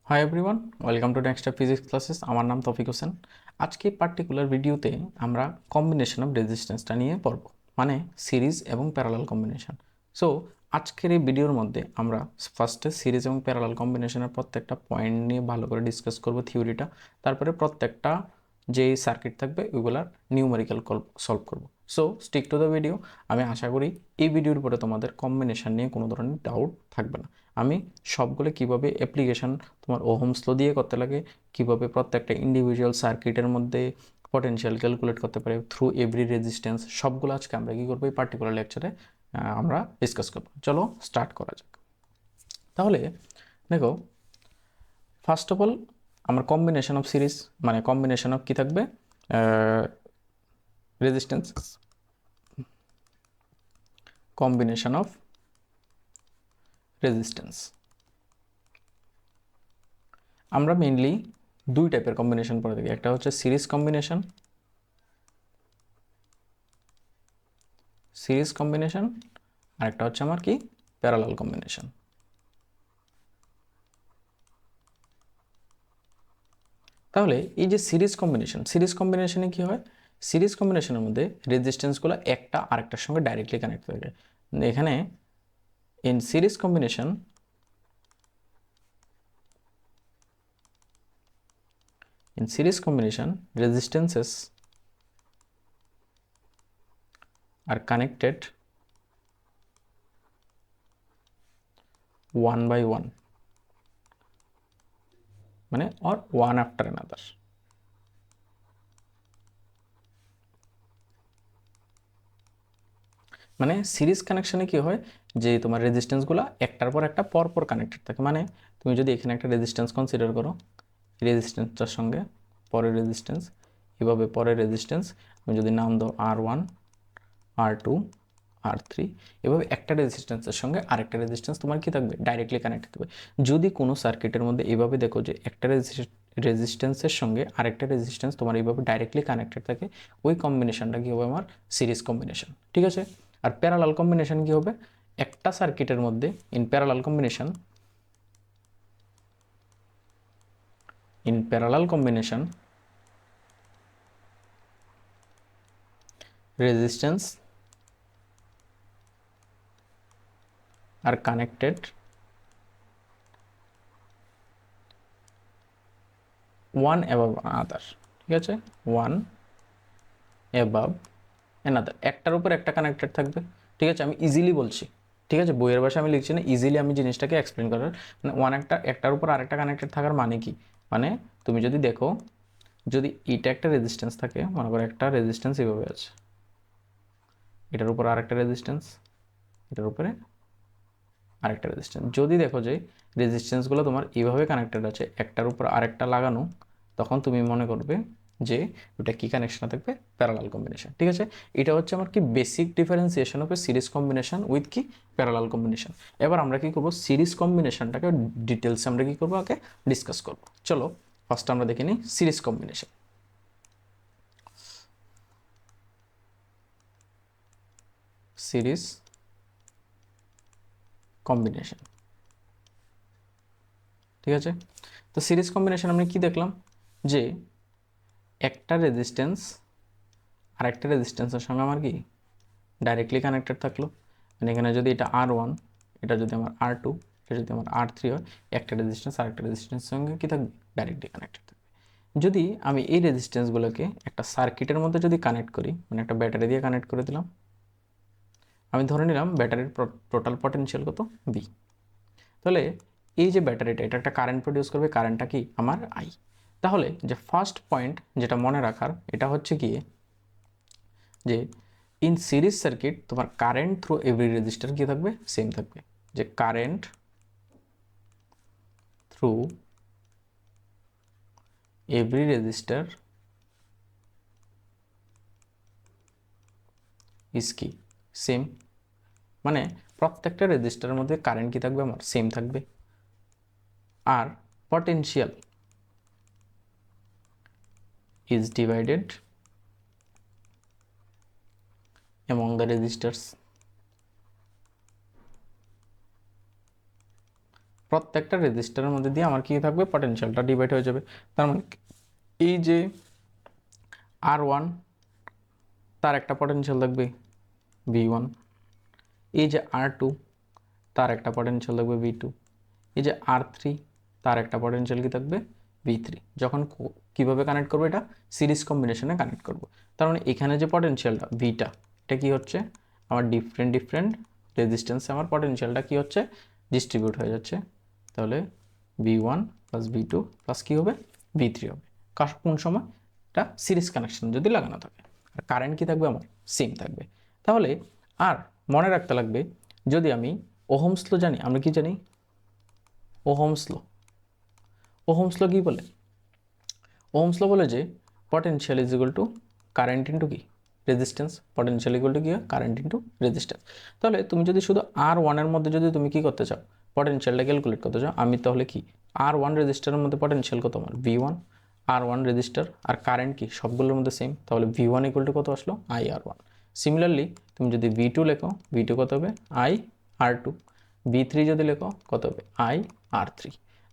Hi everyone, welcome to next physics classes. আমার নাম তৌফিক হোসেন। আজকে পার্টিকুলার ভিডিওতে আমরা কম্বিনেশন অফ রেজিস্ট্যান্সটা নিয়ে পড়ব, মানে সিরিজ এবং প্যারালাল কম্বিনেশন। সো আজকের এই ভিডিওর মধ্যে আমরা ফার্স্টে সিরিজ এবং প্যারালাল কম্বিনেশনের প্রত্যেকটা পয়েন্ট নিয়ে ভালো করে ডিসকাস করব, থিওরিটা। তারপরে প্রত্যেকটা যে সার্কিট থাকবে ওইগুলার নিউমেরিক্যাল সলভ করব। So stick to the video. আমি আশা করি এই ভিডিওর পরে তোমাদের কম্বিনেশন নিয়ে কোনো ধরনের ডাউট থাকবে না। আমি সবগুলো কিভাবে অ্যাপ্লিকেশন তোমার ওহমস ল দিয়ে করতে লাগে, কিভাবে প্রত্যেকটা ইন্ডিভিজুয়াল সার্কিটের মধ্যে পটেনশিয়াল ক্যালকুলেট করতে পারে থ্রু এভরি রেজিস্ট্যান্স, সবগুলো আজকে আমরা কী করবো এই পার্টিকুলার লেকচারে আমরা ডিসকাস করবো। চলো স্টার্ট করা যাক। তাহলে দেখো, ফার্স্ট অফ অল আমার কম্বিনেশন অফ সিরিজ মানে কম্বিনেশন অফ কী থাকবে, রেজিস্ট্যান্স, কম্বিনেশন অফ রেজিস্ট্যান্স। আমরা মেইনলি দুই টাইপের কম্বিনেশন পড়ে থাকি। একটা হচ্ছে সিরিজ কম্বিনেশন, আর একটা হচ্ছে আমার কি প্যারালাল কম্বিনেশন। তাহলে এই যে সিরিজ কম্বিনেশনে কি হয়, সিরিজ কম্বিনেশনের মধ্যে রেজিস্ট্যান্সগুলো একটা আরেকটার সঙ্গে ডাইরেক্টলি কানেক্ট থাকে। এখানে ইন সিরিজ কম্বিনেশন রেজিস্ট্যান্সেস আর কানেক্টেড ওয়ান বাই ওয়ান, মানে or one after another। মানে সিরিজ কানেকশনে কি হয় যে তোমার রেজিস্ট্যান্সগুলো একটার পর একটা পরপর কানেক্টেড থাকে। মানে তুমি যদি এখানে একটা রেজিস্ট্যান্স কনসিডার করো, রেজিস্ট্যান্সটার সঙ্গে পরের রেজিস্ট্যান্স, এভাবে পরের রেজিস্ট্যান্স তুমি যদি নাম দাও R1, R2, R3, এভাবে একটা রেজিস্ট্যান্সের সঙ্গে আরেকটা রেজিস্ট্যান্স তোমার কি থাকবে, ডাইরেক্টলি কানেক্টেড থাকবে। যদি কোনো সার্কিটের মধ্যে এভাবে দেখো যে একটা রেজিস্ট্যান্সের সঙ্গে আরেকটা রেজিস্ট্যান্স তোমার এইভাবে ডাইরেক্টলি কানেক্টেড থাকে, ওই কম্বিনেশনটা কী হবে, আমার সিরিজ কম্বিনেশন। ঠিক আছে। আর প্যারালাল কম্বিনেশন কী হবে, একটা সার্কিটের মধ্যে ইন প্যারালাল কম্বিনেশন রেজিস্ট্যান্স আর কানেক্টেড ওয়ান অ্যাবাভ আদার। ঠিক আছে, ওয়ান অ্যাবাভ অ্যানাদার, একটার উপর একটা কানেক্টেড থাকবে। ঠিক আছে, আমি ইজিলি বলছি। ঠিক আছে, বইয়ের ভাষা আমি লিখছি না, ইজিলি আমি জিনিসটাকে এক্সপ্লেন করার, মানে একটার উপর আরেকটা কানেক্টেড থাকার মানে কি, মানে তুমি যদি দেখো, যদি এটা একটা রেজিস্ট্যান্স থাকে, মনে করো একটা রেজিস্ট্যান্স এভাবে আছে, এটার উপর আরেকটা রেজিস্ট্যান্স, এটার উপরে আরেকটা রেজিস্ট্যান্স, যদি দেখো যে রেজিস্ট্যান্সগুলো তোমার এইভাবে কানেক্টেড আছে একটার উপর আরেকটা লাগানো, তখন তুমি মনে করবে যে ওটা কি কানেকশন থাকবে, প্যারালাল কম্বিনেশন। ঠিক আছে, এটা হচ্ছে আমার কি basic differentiation of A series combination with কি প্যারালাল কম্বিনেশন। এবার আমরা কি করব, সিরিজ কম্বিনেশনটাকে ডিটেলসে আমরা কি করবো আগে ডিসকাস করব। চলো ফার্স্ট আমরা দেখে নিই সিরিজ কম্বিনেশন। সিরিজ কম্বিনেশন, ঠিক আছে। তো সিরিজ কম্বিনেশন আমরা কি দেখলাম, যে একটা রেজিস্ট্যান্স আর একটা রেজিস্ট্যান্সের সঙ্গে আমার কি ডাইরেক্টলি কানেক্টেড থাকলো। মানে এখানে যদি এটা R1, এটা যদি আমার R2, এটা যদি আমার R3 হয়, একটা রেজিস্ট্যান্স আর একটা রেজিস্ট্যান্সের সঙ্গে কি থাকবে, ডাইরেক্টলি কানেক্টেড থাকবে। যদি আমি এই রেজিস্ট্যান্সগুলোকে একটা সার্কিটের মধ্যে যদি কানেক্ট করি, মানে একটা ব্যাটারি দিয়ে কানেক্ট করে দিলাম, আমি ধরে নিলাম ব্যাটারির টোটাল পটেনশিয়াল কত, বি। তাহলে এই যে ব্যাটারিটা, এটা একটা কারেন্ট প্রডিউস করবে, কারেন্টটা কি আমার আই। তাহলে যে ফার্স্ট পয়েন্ট যেটা মনে রাখার, এটা হচ্ছে গিয়ে যে ইন সিরিজ সার্কিট তোমার কারেন্ট থ্রু এভরি রেজিস্টার কি থাকবে, সেম থাকবে। যে current through every register is কি সেম, মানে প্রত্যেকটা রেজিস্টারের মধ্যে কারেন্ট কি থাকবে, আমার সেম থাকবে। আর potential is divided among the resistors, প্রত্যেকটা রেজিস্টারের মধ্যে দিয়ে আমার কী থাকবে, পটেনশিয়ালটা ডিভাইড হয়ে যাবে। তার মানে এই যে R1 তার একটা পটেনশিয়াল থাকবে V1, এই যে R2 তার একটা পটেনশিয়াল থাকবে V2, এই যে R3 তার একটা পটেনশিয়াল কি থাকবে V3। যখন কিভাবে কানেক্ট করবো, এটা সিরিজ কম্বিনেশনে কানেক্ট করব। তার মানে এখানে যে পটেনশিয়ালটা Vটা, এটা কি হচ্ছে আমার ডিফারেন্ট রেজিস্ট্যান্সে আমার পটেনশিয়ালটা কি হচ্ছে ডিস্ট্রিবিউট হয়ে যাচ্ছে। তাহলে V1 প্লাস V2 প্লাস কী হবে V3 হবে। কোন সময়, এটা সিরিজ কানেকশন যদি লাগানো থাকে। আর কারেন্ট কি থাকবে আমার সেম থাকবে। তাহলে আর মনে রাখতে লাগবে, যদি আমি ওহমস ল জানি, আমরা কি জানি ওহমস ল। ওহমস ল কি বলে, ওহমস ল বলে যে potential is equal to current into কি রেজিস্ট্যান্স, পটেনশিয়াল ইকুয়াল টু কি হয় কারেন্ট ইন্টু রেজিস্ট্যান্স। তাহলে তুমি যদি শুধু R1-এর মধ্যে যদি তুমি কি করতে চাও, পটেনশিয়ালটা ক্যালকুলেট করতে চাও, আমি তাহলে কি R1 রেজিস্টারের মধ্যে পটেনশিয়াল কত আমার V1, R1 রেজিস্টার আর কারেন্ট কি সবগুলোর মধ্যে সেম, তাহলে V1 ইকুয়াল টু কত আসলো IR1। সিমিলারলি তুমি যদি V2 লেখো, V2 কত হবে IR2, V3 যদি লেখো কত হবে IR3।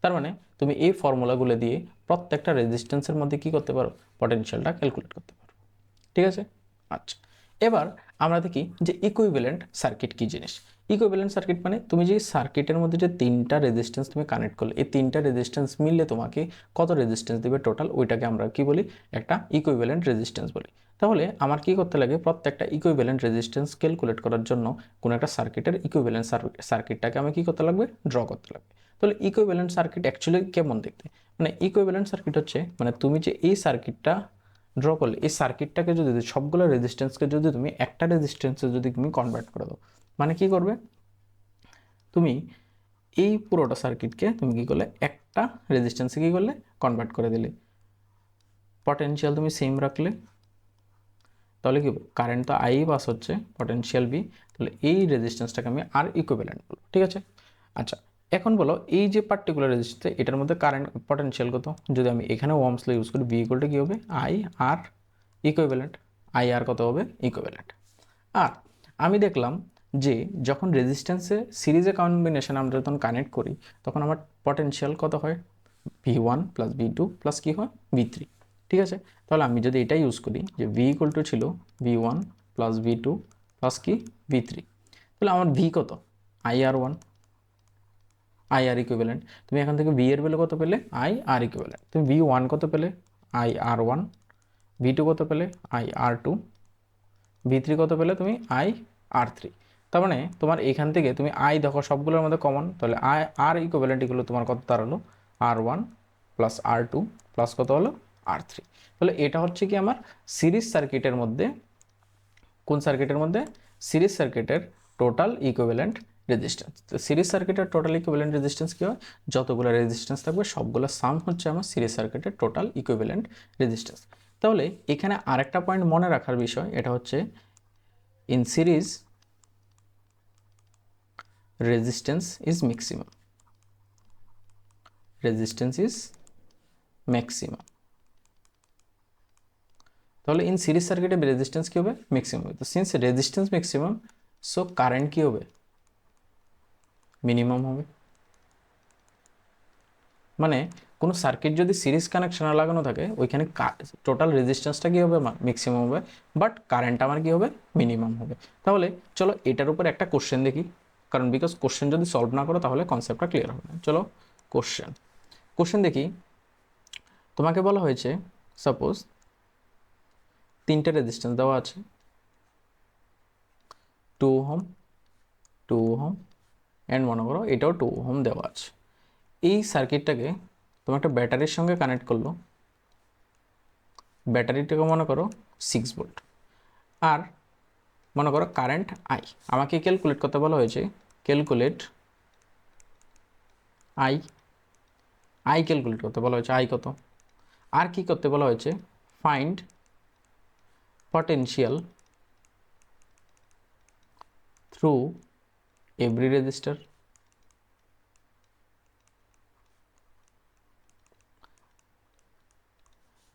তার মানে তুমি এই ফর্মুলাগুলো দিয়ে প্রত্যেকটা রেজিস্ট্যান্সের মধ্যে কি করতে পারো, পটেনশিয়ালটা ক্যালকুলেট করতে পারো। ঠিক আছে, আচ্ছা। এবার আমরা দেখি যে ইকুইভ্যালেন্ট সার্কিট কি জিনিস। ইকুইভ্যালেন্ট সার্কিট মানে তুমি যে সার্কিটের মধ্যে যে তিনটা রেজিস্ট্যান্স তুমি কানেক্ট করলে, এই তিনটা রেজিস্ট্যান্স মিললে তোমাকে কত রেজিস্ট্যান্স দিবে টোটাল, ওইটাকে আমরা কি বলি, একটা ইকুইভ্যালেন্ট রেজিস্ট্যান্স বলি। তাহলে আমার কি করতে লাগে, প্রত্যেকটা ইকুইভ্যালেন্ট রেজিস্ট্যান্স ক্যালকুলেট করার জন্য কোনো একটা সার্কিটের ইকুইভ্যালেন্ট সার্কিটটাকে আমি কি করতে লাগবে, ড্র করতে লাগবে। তাহলে ইকুইভ্যালেন্ট সার্কিট অ্যাকচুয়ালি কেমন দেখতে, মানে ইকুইভ্যালেন্ট সার্কিট হচ্ছে মানে তুমি যে এই সার্কিটটা ড্র করলে, এই সার্কিটটাকে যদি সবগুলো রেজিস্ট্যান্সকে যদি তুমি একটা রেজিস্ট্যান্সে যদি তুমি কনভার্ট করে দাও, মানে কি করবে, তুমি এই পুরোটা সার্কিটকে তুমি কি করলে একটা রেজিস্ট্যান্সে কি করলে কনভার্ট করে দিলে, পটেনশিয়াল তুমি সেম রাখলে, তাহলে কি হবে কারেন্ট তো আই পাস হচ্ছে, পটেনশিয়াল বি, তাহলে এই রেজিস্ট্যান্সটাকে আমি আর ইকুইভ্যালেন্ট বলবো। ঠিক আছে, আচ্ছা। এখন বলো এই যে পার্টিকুলার রেজিস্ট্যান্স, এটার মধ্যে কারেন্ট পটেনশিয়াল কত, যদি আমি এখানে ওহমস ল ইউজ করি, বি ইকুয়াল টু কী হবে আই আর ইকুইভ্যালেন্ট, আই আর কত হবে ইকুইভ্যালেন্ট। আর আমি দেখলাম যে যখন রেজিস্ট্যান্সে সিরিজে কম্বিনেশন আমরা যখন কানেক্ট করি, তখন আমার পটেনশিয়াল কত হয় V1 প্লাস V2 প্লাস কী হয় V3। ঠিক আছে, তাহলে আমি যদি এটা ইউজ করি যে V ইকুয়াল টু ছিল V1 প্লাস V2 প্লাস কি V3, তাহলে আমার V কত IR1, IR ইকুইভ্যালেন্ট। তুমি এখান থেকে V এর ভ্যালু কত পেলে IR ইকুইভ্যালেন্ট, তুমি V1 কত পেলে IR1, V2 কত পেলে IR2, V3 কত পেলে তুমি IR3। তার মানে তোমার এখান থেকে তুমি আই দেখো সবগুলোর মধ্যে কমন, তাহলে আর ইকুইভ্যালেন্ট এগুলো তোমার কত দাঁড়ালো R1 প্লাস R2 প্লাস কত হলো R3। তাহলে এটা হচ্ছে কি আমার সিরিজ সার্কিটের মধ্যে, কোন সার্কিটের মধ্যে, সিরিজ সার্কিটের টোটাল ইকুইভ্যালেন্ট রেজিস্ট্যান্স। তো সিরিজ সার্কিটের টোটাল ইকুইভ্যালেন্ট রেজিস্ট্যান্স কী হয়, যতগুলো রেজিস্ট্যান্স থাকবে সবগুলো সাম হচ্ছে আমার সিরিজ সার্কিটের টোটাল ইকুইভ্যালেন্ট রেজিস্ট্যান্স। তাহলে এখানে আরেকটা পয়েন্ট মনে রাখার বিষয়, এটা হচ্ছে in series resistance is maximum, resistance is maximum। তাহলে ইন সিরিজ সার্কিটে রেজিস্ট্যান্স কি হবে ম্যাক্সিমাম হবে, তো since resistance maximum so current কি হবে মিনিমাম হবে। মানে কোনো সার্কিট যদি সিরিজ কানেকশনে লাগানো থাকে, ওইখানে টোটাল রেজিস্ট্যান্সটা কী হবে আমার ম্যাক্সিমাম হবে, বাট কারেন্ট আমার কী হবে মিনিমাম হবে। তাহলে চলো এটার উপর একটা কোশ্চেন দেখি, কারণ বিকজ কোশ্চেন যদি সলভ না করো তাহলে কনসেপ্টটা ক্লিয়ার হবে না। চলো কোশ্চেন দেখি। তোমাকে বলা হয়েছে সাপোজ তিনটে রেজিস্ট্যান্স দেওয়া আছে, 2 ওহম 2 ওহম অ্যান্ড মনে করো এটাও 2 ওহম দেওয়া আছে। এই সার্কিটটাকে তুমি একটা ব্যাটারির সঙ্গে কানেক্ট করলো, ব্যাটারিটাকে মনে করো 6 ভোল্ট, আর মনে করো কারেন্ট আই। আমাকে ক্যালকুলেট করতে বলা হয়েছে, ক্যালকুলেট আই ক্যালকুলেট করতে বলা হয়েছে, আই কত, আর কি করতে বলা হয়েছে find potential through every register.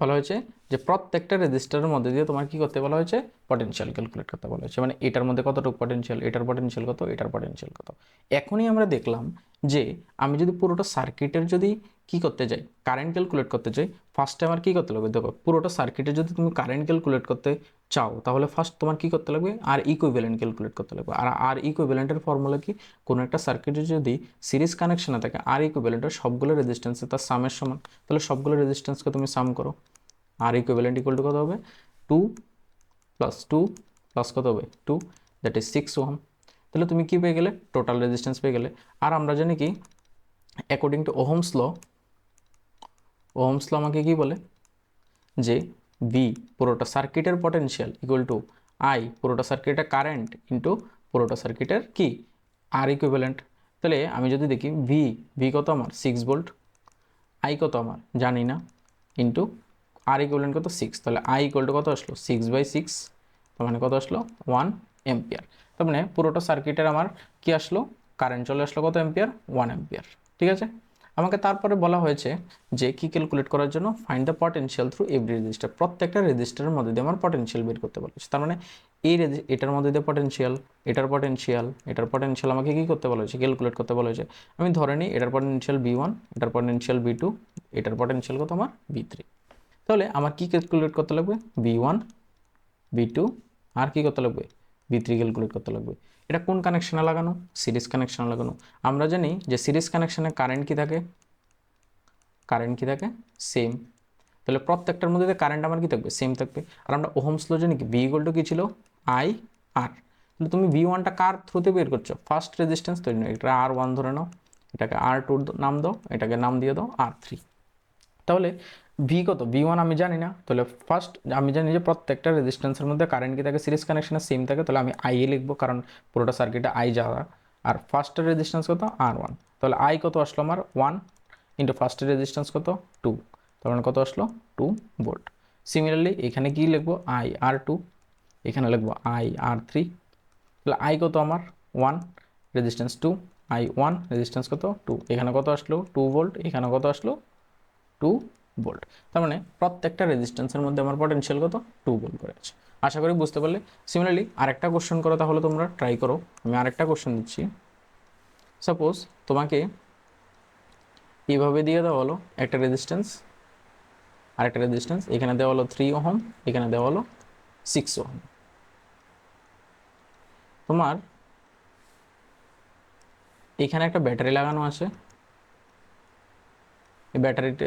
বলা হয়েছে যে প্রত্যেকটা রেজিস্টারের মধ্যে দিয়ে তোমার কি করতে বলা হয়েছে, পটেনশিয়াল ক্যালকুলেট করতে বলা হয়েছে, মানে এটার মধ্যে কতটুকু পটেনশিয়াল, এটার পটেনশিয়াল কত, এটার পটেনশিয়াল কত। এখনই আমরা দেখলাম যে আমি যদি পুরোটা সার্কিটের যদি কি করতে যাই, কারেন্ট ক্যালকুলেট করতে চাই, ফার্স্টে আমার কি করতে লাগবে, দেখো পুরোটা সার্কিটে যদি তুমি কারেন্ট ক্যালকুলেট করতে চাও তাহলে ফার্স্ট তোমার কি করতে লাগবে, আর ইকুইভ্যালেন্ট ক্যালকুলেট করতে লাগবে। আর ইকুইভ্যালেন্টের ফর্মুলা কি, কোনো একটা সার্কিটে যদি সিরিজ কানেকশনে থাকে আর ইকুইভ্যালেন্টের সবগুলো রেজিস্ট্যান্সে তার সামের সমান, তাহলে সবগুলো রেজিস্ট্যান্সকে তুমি সাম করো, আর ইকুইভ্যালেন্ট ইকুয়াল টু কত হবে, 2 + 2 প্লাস কত হবে 2, দ্যাট ইজ 6 ওহম। তাহলে তুমি কি পেয়ে গেলে, টোটাল রেজিস্ট্যান্স পেয়ে গেলে। আর আমরা জানি কি, অ্যাকর্ডিং টু ওহমস ল, আমাকে কি বলে যে ভি পুরোটা সার্কিটের পটেনশিয়াল ইকুয়াল টু আই পুরোটা সার্কিটের কারেন্ট ইন্টু পুরোটা সার্কিটের কি আর ইকুইভ্যালেন্ট। তাহলে আমি যদি দেখি ভি কত আমার 6 ভোল্ট, আই কত আমার জানি না, ইন্টু আর ইকুইভ্যালেন্ট কত 6, তাহলে আই ইকুয়াল টু কত আসলো 6/6, তার মানে কত আসলো 1 এম্পিয়ার। তার মানে পুরোটা সার্কিটের আমার কি আসলো, কারেন্ট চলে আসলো কত এম্পিয়ার, 1 এম্পিয়ার। ঠিক আছে, আমাকে তারপরে বলা হয়েছে যে কি ক্যালকুলেট করার জন্য, find the potential through every register, প্রত্যেকটা রেজিস্টারের মধ্যে দিয়ে আমার পটেনশিয়াল বের করতে বলা হয়েছে। তার মানে এই এটার মধ্যে দিয়ে পটেনশিয়াল, এটার পটেনশিয়াল আমাকে কি করতে বলা হয়েছে, ক্যালকুলেট করতে বলা হয়েছে। আমি ধরে নিই এটার পটেনশিয়াল V1, এটার পটেনশিয়াল V2, এটার পটেনশিয়াল কত আমার V3। তাহলে আমার কি ক্যালকুলেট করতে লাগবে, V1, V2 আর কি করতে লাগবে, V3 ক্যালকুলেট করতে লাগবে। এটা কোন কানেকশনে লাগানো, সিরিজ কানেকশনে লাগানো। আমরা জানি যে সিরিজ কানেকশনে কারেন্ট কি থাকে, সেম। তাহলে প্রত্যেকটার মধ্যে কারেন্ট আমার কি থাকবে, সেম থাকবে। আর আমরা ওহমস ল জানি কি, V = কি ছিল, I R। তাহলে তুমি V1টা কার থ্রুতে বের করছো, ফার্স্ট রেজিস্ট্যান্স তৈরি নাও, এটা R1 ধরে নাও, এটাকে R2 নাম দাও, এটাকে নাম দিয়ে দাও R3। তাহলে ভি কত, V1 আমি জানি না, তাহলে ফার্স্ট আমি জানি যে প্রত্যেকটা রেজিস্ট্যান্সের মধ্যে কারেন্ট কি থাকে, সিরিজ কানেকশনে সেম থাকে, তাহলে আমি আই এ লিখবো, কারণ পুরোটা সার্কিটে আই যাওয়া। আর ফার্স্টের রেজিস্ট্যান্স কত, R1, তাহলে আই কত আসলো আমার 1 ইন্টু ফার্স্টের রেজিস্ট্যান্স কত 2, তার মানে কত আসলো 2 ভোল্ট। সিমিলারলি এখানে কি লিখবো, IR2, এখানে লিখবো IR3, তাহলে আই কত আমার 1, রেজিস্ট্যান্স 2, I1 রেজিস্ট্যান্স কত 2, এখানে কত আসলো 2 ভোল্ট, এখানে কত আসলো 2 ভোল্ট। তার মানে প্রত্যেকটা রেজিস্ট্যান্সের মধ্যে আমার পটেনশিয়াল কত 2 ভোল্ট করে আছে। আশা করি বুঝতে পারলে। সিমিলারলি আরেকটা কোশ্চেন করো, তাহলে তোমরা ট্রাই করো। আমি আরেকটা কোশ্চেন দিচ্ছি। সাপোজ তোমাকে এইভাবে দিয়ে দেওয়া হলো একটা রেজিস্ট্যান্স, আরেকটা রেজিস্ট্যান্স, এখানে দেওয়া হলো 3 ওহম, এখানে দেওয়া হলো 6 ওহম। তোমার এখানে একটা ব্যাটারি লাগানো আছে, এই ব্যাটারিতে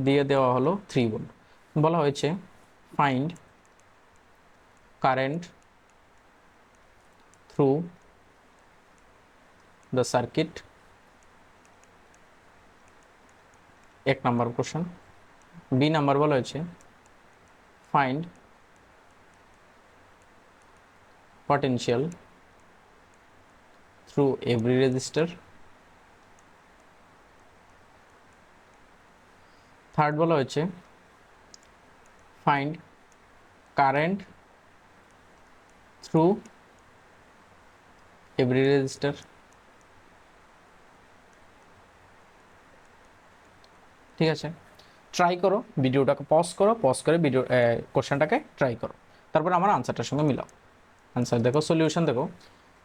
দিয়ে দেওয়া হলো 3 ভোল্ট। বলা হয়েছে find current through the circuit, 1 number question. B number বলা হয়েছে find potential through every resistor. Third বলা হয়েছে find current through every resistor. ঠিক আছে, ট্রাই করো, ভিডিওটাকে পজ করো, পজ করে ভিডিও কোশ্চেনটাকে ট্রাই করো, তারপর আমার আনসারটার সঙ্গে মিলাও। আনসার দেখো, সলিউশন দেখো।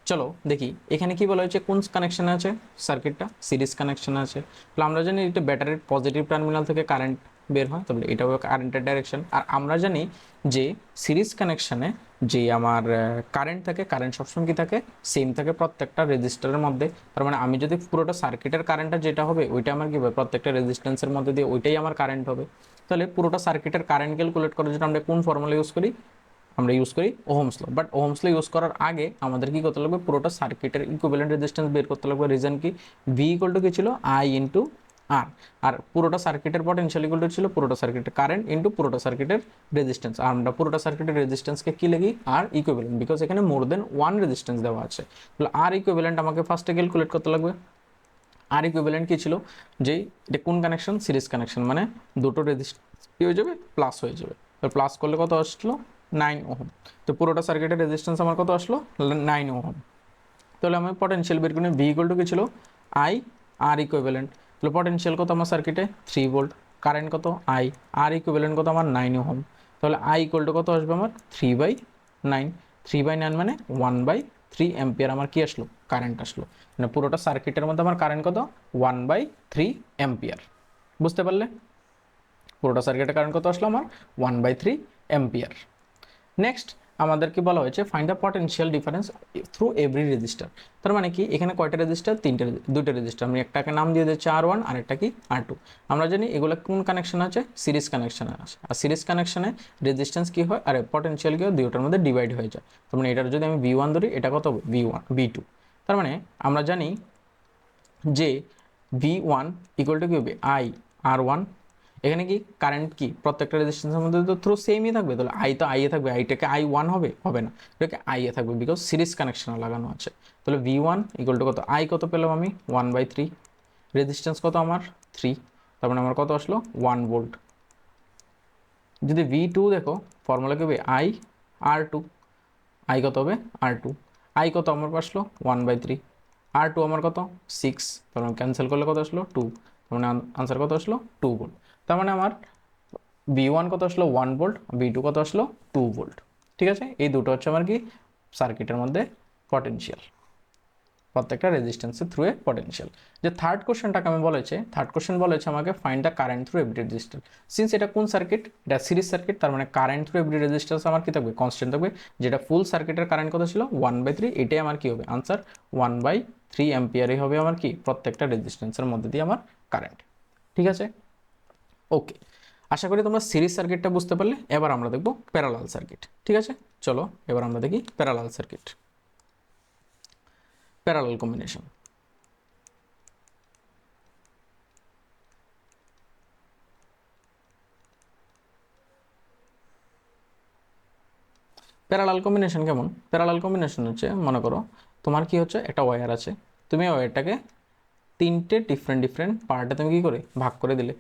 চলো দেখি এখানে কি বলা হয়েছে, কোন কানেকশানে আছে সার্কিটটা, সিরিজ কানেকশানে আছে। তাহলে আমরা জানি এটা ব্যাটারির পজিটিভ টার্মিনাল থেকে কারেন্ট বের হয়, তাহলে এটাও কারেন্টের ডাইরেকশন। আর আমরা জানি যে সিরিজ কানেকশানে যে আমার কারেন্ট থাকে, কারেন্ট সবসময় কি থাকে, সেম থাকে প্রত্যেকটা রেজিস্টারের মধ্যে। তার মানে আমি যদি পুরোটা সার্কিটের কারেন্টটা যেটা হবে ওইটা আমার কি হবে, প্রত্যেকটা রেজিস্ট্যান্সের মধ্যে দিয়ে ওইটাই আমার কারেন্ট হবে। তাহলে পুরোটা সার্কিটের কারেন্ট ক্যালকুলেট করার জন্য আমরা কোন ফর্মুলা ইউজ করি, আমরা ইউজ করি Ohm's law. But Ohm's law use করার আগে আমাদের কি করতে লাগবে, পুরোটা সার্কিটের ইকুইভ্যালেন্ট রেজিস্ট্যান্স বের করতে লাগবে। রিজন কি, ভি = কি ছিল, আই ইন্টু আর, আর পুরোটা সার্কিটের পটেনশিয়াল ইকুয়াল টু ছিল পুরোটা সার্কিটের কারেন্ট ইন্টু পুরোটা সার্কিটের রেজিস্ট্যান্স। আর আমরা পুরোটা সার্কিটের রেজিস্ট্যান্সকে কি লিখি, আর ইকুইভ্যালেন্ট, বিকজ এখানে মোর দেন 1 রেজিস্ট্যান্স দেওয়া আছে। তাহলে আর ইকুইভ্যালেন্ট আমাকে ফার্স্টে ক্যালকুলেট করতে লাগবে। আর ইকুইভ্যালেন্ট কি ছিল, যেই এটা কোন কানেকশন, সিরিজ কানেকশন, মানে দুটো রেজিস্ট্যান্স কি হয়ে যাবে, প্লাস হয়ে যাবে। তো প্লাস করলে কত আসলো 9 ওহম। তো পুরোটা সার্কিটের রেজিস্ট্যান্স আমার কত আসলো 9 ওহম। তাহলে আমি পটেনশিয়াল বের করি, ভি = কি ছিল, আই আর ইকুইভ্যালেন্ট। তাহলে পটেনশিয়াল কত আমার সার্কিটে 3 ভোল্ট। কারেন্ট কত আই, আর ইকুইভ্যালেন্ট কত আমার 9 ওহম, তাহলে আই ইকুয়াল টু কত আসবে আমার 3/9, 3/9 মানে 1/3 অ্যাম্পিয়ার আমার কি আসলো কারেন্ট আসলো, মানে পুরোটা সার্কিটের মধ্যে আমার কারেন্ট কত 1/3 অ্যাম্পিয়ার। বুঝতে পারলে পুরোটা সার্কিটের কারেন্ট কত আসলো আমার 1/3 অ্যাম্পিয়ার। নেক্সট আমাদেরকে বলা হয়েছে find the potential difference through every register. তার মানে কি এখানে কয়টা রেজিস্টার, দুইটা রেজিস্টার, আমি একটাকে নাম দিয়ে দিচ্ছি R1 আর একটা কি R2। আমরা জানি এগুলো কোন কানেকশন আছে, সিরিজ কানেকশনে আছে, আর সিরিজ কানেকশনে রেজিস্ট্যান্স কি হয়, আর পটেনশিয়াল কি হয়, দুইটার মধ্যে ডিভাইড হয়ে যায়। তার মানে এটার যদি আমি V1 ধরি এটা কত হবে V1 V2। তার মানে আমরা জানি যে V1 ইকুয়াল টু কি হবে R1। এখানে কি কারেন্ট কি প্রত্যেকটা রেজিস্ট্যান্সের মধ্যে তো থ্রু সেমই থাকবে, তাহলে আই তো আইয়ে থাকবে, আইটাকে I1 হবে না, এটাকে আইয়ে থাকবে বিকজ সিরিজ কানেকশন লাগানো আছে। তাহলে V1 ইকুয়াল টু কত, আই কত পেলাম আমি 1/3, রেজিস্ট্যান্স কত আমার 3, তার মানে আমার কত আসলো 1 ভোল্ট। যদি V2 দেখো ফর্মুলা কি হবে R2, আই কত হবে R2, আই কত আমার আসলো 1/3, R2 আমার কত 6, তার মানে ক্যান্সেল করলে কত আসলো 2, তার মানে আনসার কত আসলো 2 ভোল্ট। তার মানে আমার V1 কত আসলো 1 ভোল্ট, V2 কত আসলো 2 ভোল্ট। ঠিক আছে, এই দুটো হচ্ছে আমার কি সার্কিটের মধ্যে পটেনশিয়াল, প্রত্যেকটা রেজিস্ট্যান্সের থ্রু এ পটেনশিয়াল। যে থার্ড কোশ্চেনটাকে আমি বলেছে, থার্ড কোশ্চেন বলেছে আমাকে find the current through every resistance. Since এটা কোন সার্কিট, এটা সিরিজ সার্কিট, তার মানে কারেন্ট থ্রু এভরি রেজিস্ট্যান্স আমার কি থাকবে কনস্ট্যান্ট থাকবে, যেটা ফুল সার্কিটের কারেন্ট কত ছিল 1/3, এটাই আমার কি হবে আনসার 1/3 অ্যাম্পিয়ারই হবে আমার কি প্রত্যেকটা রেজিস্ট্যান্সের মধ্যে দিয়ে আমার কারেন্ট। ঠিক আছে, ওকে, আশা করি তোমরা সিরিজ সার্কিটটা বুঝতে পারলে। এবার আমরা দেখব প্যারালাল সার্কিট। ঠিক আছে, চলো এবার আমরা দেখি parallel circuit, parallel combination. Parallel combination কেমন, প্যারালাল কম্বিনেশন হচ্ছে মনে করো তোমার কি হচ্ছে একটা ওয়্যার আছে, তুমি ওয়্যারটাকে তিনটে ডিফারেন্ট পার্টে তুমি কি করে ভাগ করে দিলে,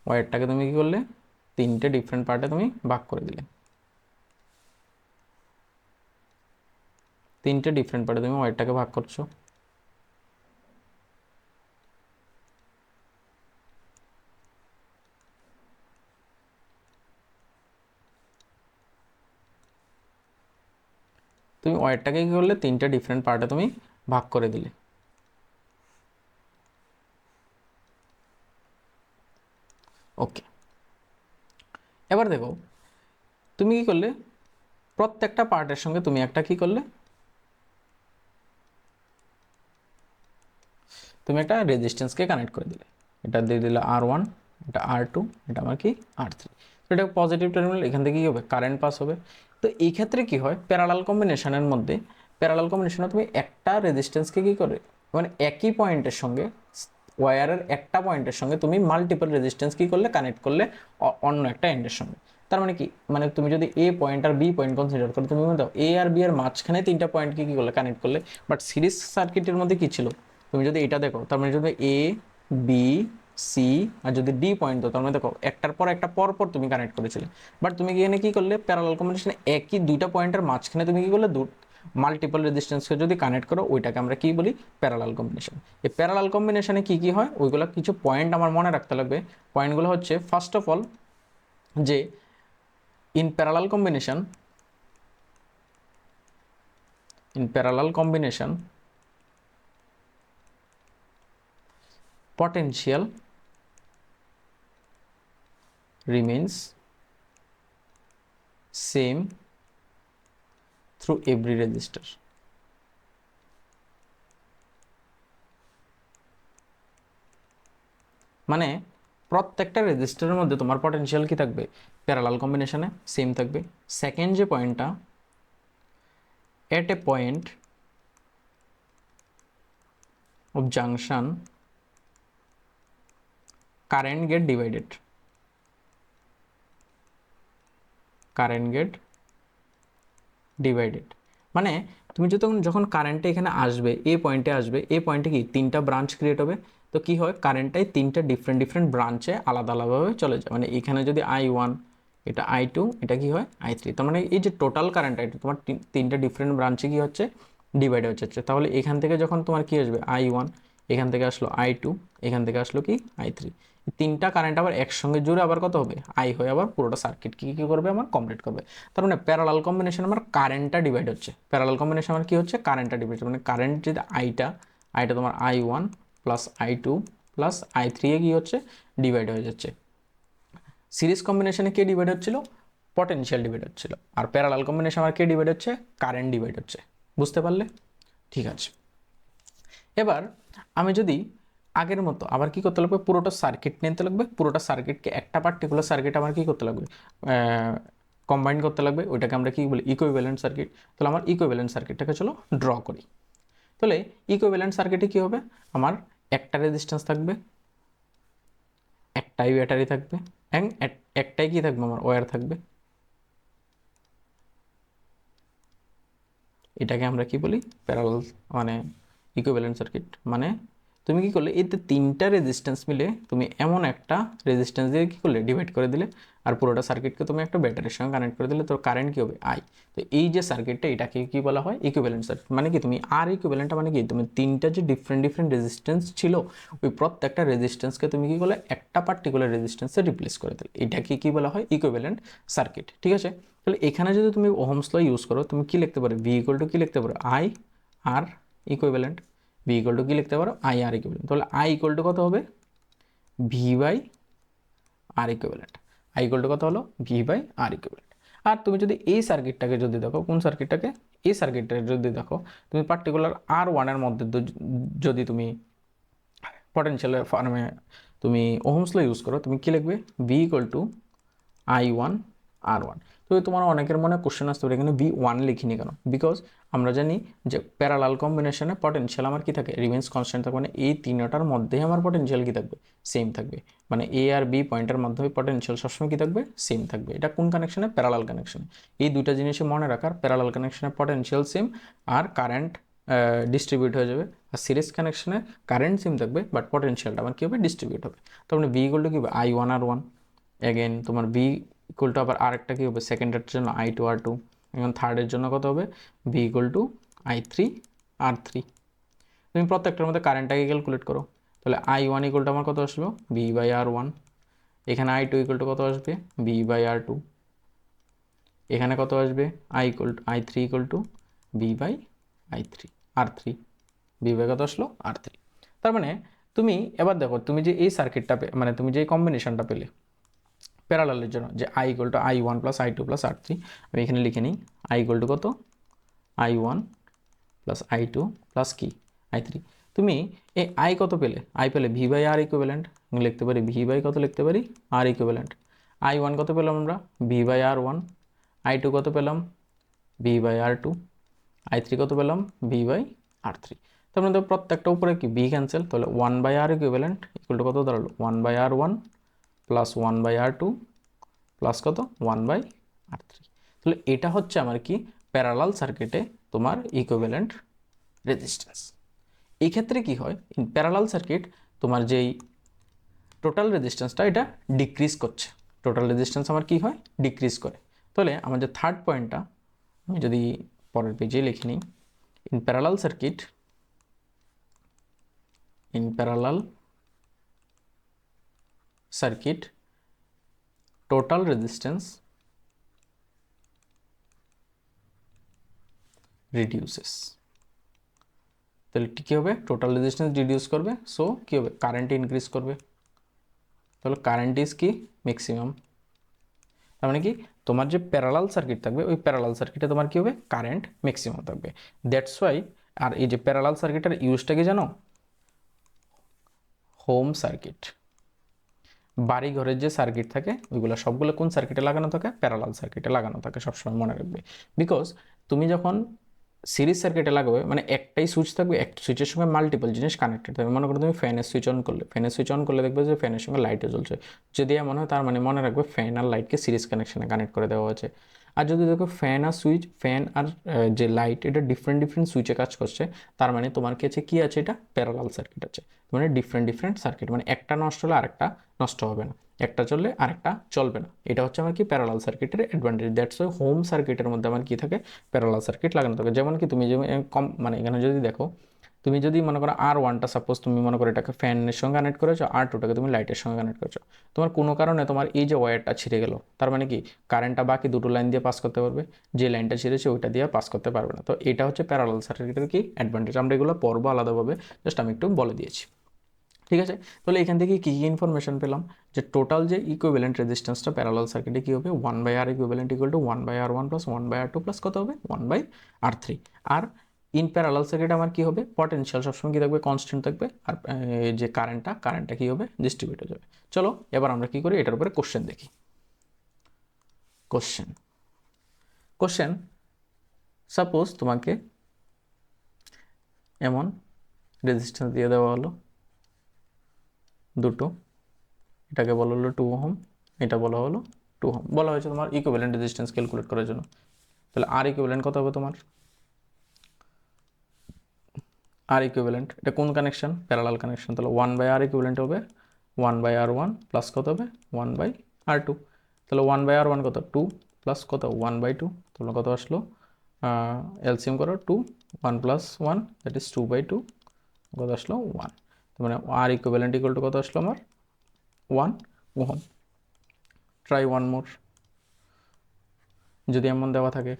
ওয়্যারটাকে তুমি কি করলে তিনটে ডিফারেন্ট পার্টে তুমি ভাগ করে দিলে, তিনটে ডিফারেন্ট পার্টে তুমি ওয়্যারটাকে ভাগ করছো। তুমি ওয়্যারটাকে কি করলে তিনটে ডিফারেন্ট পার্টে তুমি ভাগ করে দিলে। ওকে, এবার দেখো তুমি কি করলে প্রত্যেকটা পার্টের সঙ্গে তুমি একটা কি করলে, তুমি একটা রেজিস্ট্যান্সকে কানেক্ট করে দিলে, এটা দিয়ে দিলে R1, এটা R2, এটা আমার কি R3। তো এটা পজিটিভ টার্মিনাল, এখান থেকে কি হবে কারেন্ট পাস হবে। তো এই ক্ষেত্রে কি হয় প্যারালাল কম্বিনেশনের মধ্যে, প্যারালাল কম্বিনেশনে তুমি একটা রেজিস্ট্যান্সকে কি করে, মানে একই পয়েন্টের সঙ্গে ওয়্যারের একটা পয়েন্টের সঙ্গে তুমি মাল্টিপল রেজিস্ট্যান্স কি করলে কানেক্ট করলে অন্য একটা এন্ডের সঙ্গে। তার মানে কি, মানে তুমি যদি এ পয়েন্ট আর বি পয়েন্ট কনসিডার করো, তুমি দাও এ আর বি এর মাঝখানে তিনটা পয়েন্টকে কি করলে কানেক্ট করলে। বাট সিরিজ সার্কিটের মধ্যে কি ছিল, তুমি যদি এটা দেখো তার মানে যদি এ বি সি আর যদি ডি পয়েন্ট দাও, তার মানে দেখো একটার পর একটা পর পর তুমি কানেক্ট করেছিলে। বাট তুমি এখানে কি করলে প্যারালাল কম্বিনেশনে একই দুইটা পয়েন্টের মাঝখানে তুমি কি করলে মাল্টিপল রেজিস্ট্যান্সকে যদি কানেক্ট করো, ওইটাকে আমরা কি বলি প্যারালাল কম্বিনেশন। এই প্যারালাল কম্বিনেশনে কি কি হয় ওইগুলো কিছু পয়েন্ট আমার মনে রাখতে লাগবে। পয়েন্টগুলো হচ্ছে ফার্স্ট অফ অল যে in parallel combination potential remains same through every resistor। মানে প্রত্যেকটা রেজিস্টারের মধ্যে তোমার পটেনশিয়াল কি থাকবে প্যারালাল কম্বিনেশনে সেম থাকবে। সেকেন্ড যে পয়েন্টটা, at a point of junction current get divided, মানে তুমি যখন কারেন্টটা এখানে আসবে এ পয়েন্টে আসবে, এ পয়েন্টে কি তিনটা ব্রাঞ্চ ক্রিয়েট হবে। তো কি হয় কারেন্টটাই তিনটা ডিফারেন্ট ব্রাঞ্চে আলাদা আলাদাভাবে চলে যায়। মানে এখানে যদি I1, এটা I2, এটা কি হয় I3। তার মানে এই যে টোটাল কারেন্টটা এটা তোমার তিনটা ডিফারেন্ট ব্রাঞ্চে কি হচ্ছে ডিভাইড হচ্ছে। তাহলে এখান থেকে যখন তোমার কি আসবে I1, এখান থেকে আসলো I2, এখান থেকে আসলো কি I3। তিনটা কারেন্ট আবার একসঙ্গে জুড়ে আবার কত হবে আই হয়ে আবার পুরোটা সার্কিট কি করবে আমার কমপ্লিট করবে। তার মানে প্যারালাল কম্বিনেশন আমার কারেন্টটা ডিভাইড হচ্ছে, প্যারালাল কম্বিনেশন আমার কি হচ্ছে কারেন্টটা ডিভাইড হচ্ছে, মানে কারেন্ট যদি আইটা তোমার I1 plus I2 plus I3 এ কি হচ্ছে ডিভাইড হয়ে যাচ্ছে। সিরিজ কম্বিনেশনে কে ডিভাইড হচ্ছিল পটেনশিয়াল ডিভাইড হচ্ছিল, আর প্যারালাল কম্বিনেশন আমার কে ডিভাইড হচ্ছে কারেন্ট ডিভাইড হচ্ছে। বুঝতে পারলে? ঠিক আছে। এবার আমি যদি আগের মতো আবার কি করতে লাগবে পুরোটা সার্কিট নিতে লাগবে, পুরোটা সার্কিটকে একটা পার্টিকুলার সার্কিট আমার কি করতে লাগবে কম্বাইন করতে লাগবে, ওইটাকে আমরা কি বলি ইকুইভ্যালেন্ট সার্কিট। তাহলে আমার ইকুইভ্যালেন্ট সার্কিটটাকে চলো ড্র করি। তাহলে ইকুইভ্যালেন্ট সার্কিটে কি হবে আমার একটা রেজিস্ট্যান্স থাকবে, একটাই ব্যাটারি থাকবে, একটাই কি থাকবে আমার ওয়্যার থাকবে। এটাকে আমরা কি বলি প্যারালাল মানে ইকুইভ্যালেন্ট সার্কিট। মানে তুমি কি করলে এতে তিনটা রেজিস্ট্যান্স মিলে তুমি এমন একটা রেজিস্ট্যান্স দিয়ে কি করলে ডিভাইড করে দিলে, আর পুরোটা সার্কিটকে তুমি একটা ব্যাটারির সঙ্গে কানেক্ট করে দিলে, তোর কারেন্ট কি হবে আই। তো এই যে সার্কিটটা এটাকে কি বলা হয় ইকুইভ্যালেন্ট সার্কিট। মানে কি তুমি আর ইকুইভ্যালেন্টটা মানে কি তুমি তিনটা যে ডিফারেন্ট রেজিস্ট্যান্স ছিল ওই প্রত্যেকটা রেজিস্ট্যান্সকে তুমি কি করলে একটা পার্টিকুলার রেজিস্ট্যান্সে রিপ্লেস করে দিলে, এটাকে কি বলা হয় ইকুইভ্যালেন্ট সার্কিট। ঠিক আছে। তাহলে এখানে যদি তুমি ওহমস ল ইউজ করো তুমি কি লিখতে পারো ভি ইকুয়াল টু কি লিখতে পারো I R equivalent, V equal to কি লিখতে পারো আই আর ইকুইভ্যালেন্ট। তাহলে আই ইকুয়াল টু কত হবে V by R equivalent, I equal to কত হলো ভি বাই আর ইকুইভ্যালেন্ট। আর তুমি যদি এই সার্কিটটাকে যদি দেখো, কোন সার্কিটটাকে এই সার্কিটটাকে যদি দেখো তুমি পার্টিকুলার R1 এর মধ্যে যদি তুমি পটেনশিয়ালের ফর্মে তুমি ওহমস ল ইউজ করো তুমি কি লিখবে V equal two I1 R1। তো তোমার অনেকের মনে কোশ্চেন আসতে পারে এখানে V1 লিখিনি কেন, বিকজ আমরা জানি যে প্যারালাল কম্বিনেশনে পটেনশিয়াল আমার কি থাকে রিমেন্স কনস্ট্যান্ট থাকে, মানে এই তিনটার মধ্যেই আমার পটেনশিয়াল কি থাকবে সেম থাকবে, মানে এ আর বি পয়েন্টের মাধ্যমে পটেনশিয়াল সবসময় কি থাকবে সেম থাকবে। এটা কোন কানেকশনে প্যারালাল কানেকশনে, এই দুইটা জিনিসই মনে রাখার প্যারালাল কানেকশনে পটেনশিয়াল সেম আর কারেন্ট ডিস্ট্রিবিউট হয়ে যাবে, আর সিরিজ কানেকশনে কারেন্ট সেম থাকবে বাট পটেনশিয়ালটা আমার কী হবে ডিস্ট্রিবিউট হবে। তার মানে ভি ইকুয়াল টু কি হবে I1 R1, এগেন তোমার ভি ইকুয়াল টু আবার আরেকটা কী হবে সেকেন্ডের জন্য I2 R2, এখন থার্ডের জন্য কত হবে V equal two I3 R3। তুমি প্রত্যেকটার মধ্যে কারেন্টটাকে ক্যালকুলেট করো, তাহলে I1 ইকুয়াল টু আমার কত আসলো ভি বাই R1, এখানে I2 ইকুয়াল টু কত আসবে ভি বাই R2, এখানে কত আসবে I3 equal to V by R3, V by কত আসলো R3। তার মানে তুমি এবার দেখো তুমি যে এই সার্কিটটা মানে তুমি যে কম্বিনেশনটা পেলে প্যারালালের জন্য যে I equal to I1 plus I2 plus R3, আমি এখানে লিখে নিই I ইকুয়াল টু কত I1 প্লাস I2 প্লাস কি I3। তুমি এই I কত পেলে I পেলে ভি বাই আর ইকুইভ্যালেন্ট, লিখতে পারি ভি বাই কত লিখতে পারি আর ইকুইভ্যালেন্ট। I1 কত পেলাম আমরা ভি বাই R1, I2 কত পেলাম ভি বাই R2, I3 কত পেলাম ভি বাই R3। তার মানে প্রত্যেকটা উপরে কি ভি ক্যান্সেল, তাহলে 1 by R equivalent equal to কত দাঁড়ালো 1 by R1 plus 1 by R2 plus কত 1 বাই R3। তাহলে এটা হচ্ছে আমার কি প্যারালাল সার্কিটে তোমার ইকুইভ্যালেন্ট রেজিস্ট্যান্স। এই ক্ষেত্রে কি হয় ইন প্যারালাল সার্কিট তোমার যেই টোটাল রেজিস্ট্যান্সটা এটা ডিক্রিজ করছে, টোটাল রেজিস্ট্যান্স আমার কি হয় ডিক্রিজ করে। তাহলে আমার যে থার্ড পয়েন্টটা আমি যদি পরের পেজে লিখে নিই in parallel circuit, in parallel circuit total resistance reduces। তাহলে কি হবে টোটাল রেজিস্ট্যান্স রিডিউস করবে, সো কি হবে কারেন্ট ইনক্রিজ করবে, তাহলে কারেন্ট ইজ কি ম্যাক্সিমাম। তার মানে কি তোমার যে প্যারালাল সার্কিট থাকবে ওই প্যারালাল সার্কিটে তোমার কি হবে কারেন্ট ম্যাক্সিমাম থাকবে, দ্যাটস ওয়াই। আর এই যে প্যারালাল সার্কিটের ইউজটা কি জানো হোম সার্কিট, বাড়ি ঘরের যে সার্কিট থাকে ওইগুলো সবগুলো কোন সার্কিটে লাগানো থাকে প্যারালাল সার্কিটে লাগানো থাকে, সবসময় মনে রাখবে। বিকজ তুমি যখন সিরিজ সার্কিটে লাগাবে মানে একটাই সুইচ থাকবে, একটা সুইচের সঙ্গে মাল্টিপল জিনিস কানেক্টেড থাকবে। মনে করো তুমি ফ্যানের সুইচ অন করলে, ফ্যানের সুইচ অন করলে দেখবে যে ফ্যানের সঙ্গে লাইটও জ্বলছে, যদি এমন হয় তার মানে মনে রাখবে ফ্যান আর লাইটকে সিরিজ কানেকশনে কানেক্ট করে দেওয়া হয়েছে। আর যদি দেখো ফ্যান আর সুইচ, ফ্যান আর যে লাইট এটা ডিফারেন্ট সুইচে কাজ করছে, তার মানে তোমার কাছে কি আছে এটা প্যারালাল সার্কিট আছে, মানে ডিফারেন্ট সার্কিট, মানে একটা নষ্ট হলে আরেকটা নষ্ট হবে না, একটা চললে আরেকটা চলবে না। এটা হচ্ছে আমার কি প্যারালাল সার্কিটের অ্যাডভান্টেজ। দ্যাটস ওয়াই হোম সার্কিটের মধ্যে আমার কি থাকে প্যারালাল সার্কিট লাগানো থাকে। যেমন কি তুমি যে মানে এখানে যদি দেখো তুমি যদি মনে করো R1টা সাপোজ তুমি মনে করো এটাকে ফ্যানের সঙ্গে কানেক্ট করেছো, R2টাকে তুমি লাইটের সঙ্গে কানেক্ট করেছো, তোমার কোনো কারণে তোমার এই যে ওয়্যারটা ছিঁড়ে গেল, তার মানে কি কারেন্টটা বাকি দুটো লাইন দিয়ে পাস করতে পারবে, যে লাইনটা ছিঁড়েছে ওইটা দিয়ে পাস করতে পারবে না। তো এটা হচ্ছে প্যারালাল সার্কিটের কি অ্যাডভান্টেজ, আমরা এগুলো পড়বো আলাদাভাবে, জাস্ট আমি একটু বলে দিয়েছি। ঠিক আছে, তাহলে এখান থেকে কী কী ইনফরমেশন পেলাম, যে টোটাল যে ইকুইভ্যালেন্ট রেজিস্ট্যান্সটা প্যারালাল সার্কিটে কী হবে, 1/R equivalent equal two 1/R1 plus 1/R2 plus কত হবে 1/R3। R in parallel circuit আমার কী হবে, পটেনশিয়াল সবসময় কী থাকবে, কনস্ট্যান্ট থাকবে, আর যে কারেন্টটা কী হবে, ডিস্ট্রিবিউট হয়ে যাবে। চলো এবার আমরা কী করি, এটার উপরে কোশ্চেন দেখি। কোশ্চেন সাপোজ তোমাকে এমন রেজিস্ট্যান্স দিয়ে দেওয়া হলো দুটো, এটাকে বলা হলো 2 ওহম, এটা বলা হলো 2 ওহম, বলা হয়েছে তোমার ইকুইভ্যালেন্ট রেজিস্ট্যান্স ক্যালকুলেট করার জন্য। তাহলে আর ইকুইভ্যালেন্ট কত হবে তোমার, আর ইকুইভ্যালেন্ট এটা কোন কানেকশন, প্যারালাল কানেকশন, তাহলে 1/R ইকুইভ্যালেন্ট হবে 1/R1 প্লাস কত হবে 1/R2। তাহলে 1/R1 কত 2 প্লাস কত 1/2, তাহলে কত আসলো, এলসিএম করো 2, 1 প্লাস 1 দ্যাট ইজ 2/2, কত আসলো 1। তার মানে আর ইকুইভ্যালেন্ট ইকুয়াল টু কত আসলো আমার 1 ওহম। ট্রাই ওয়ান মোর, যদি এমন দেওয়া থাকে,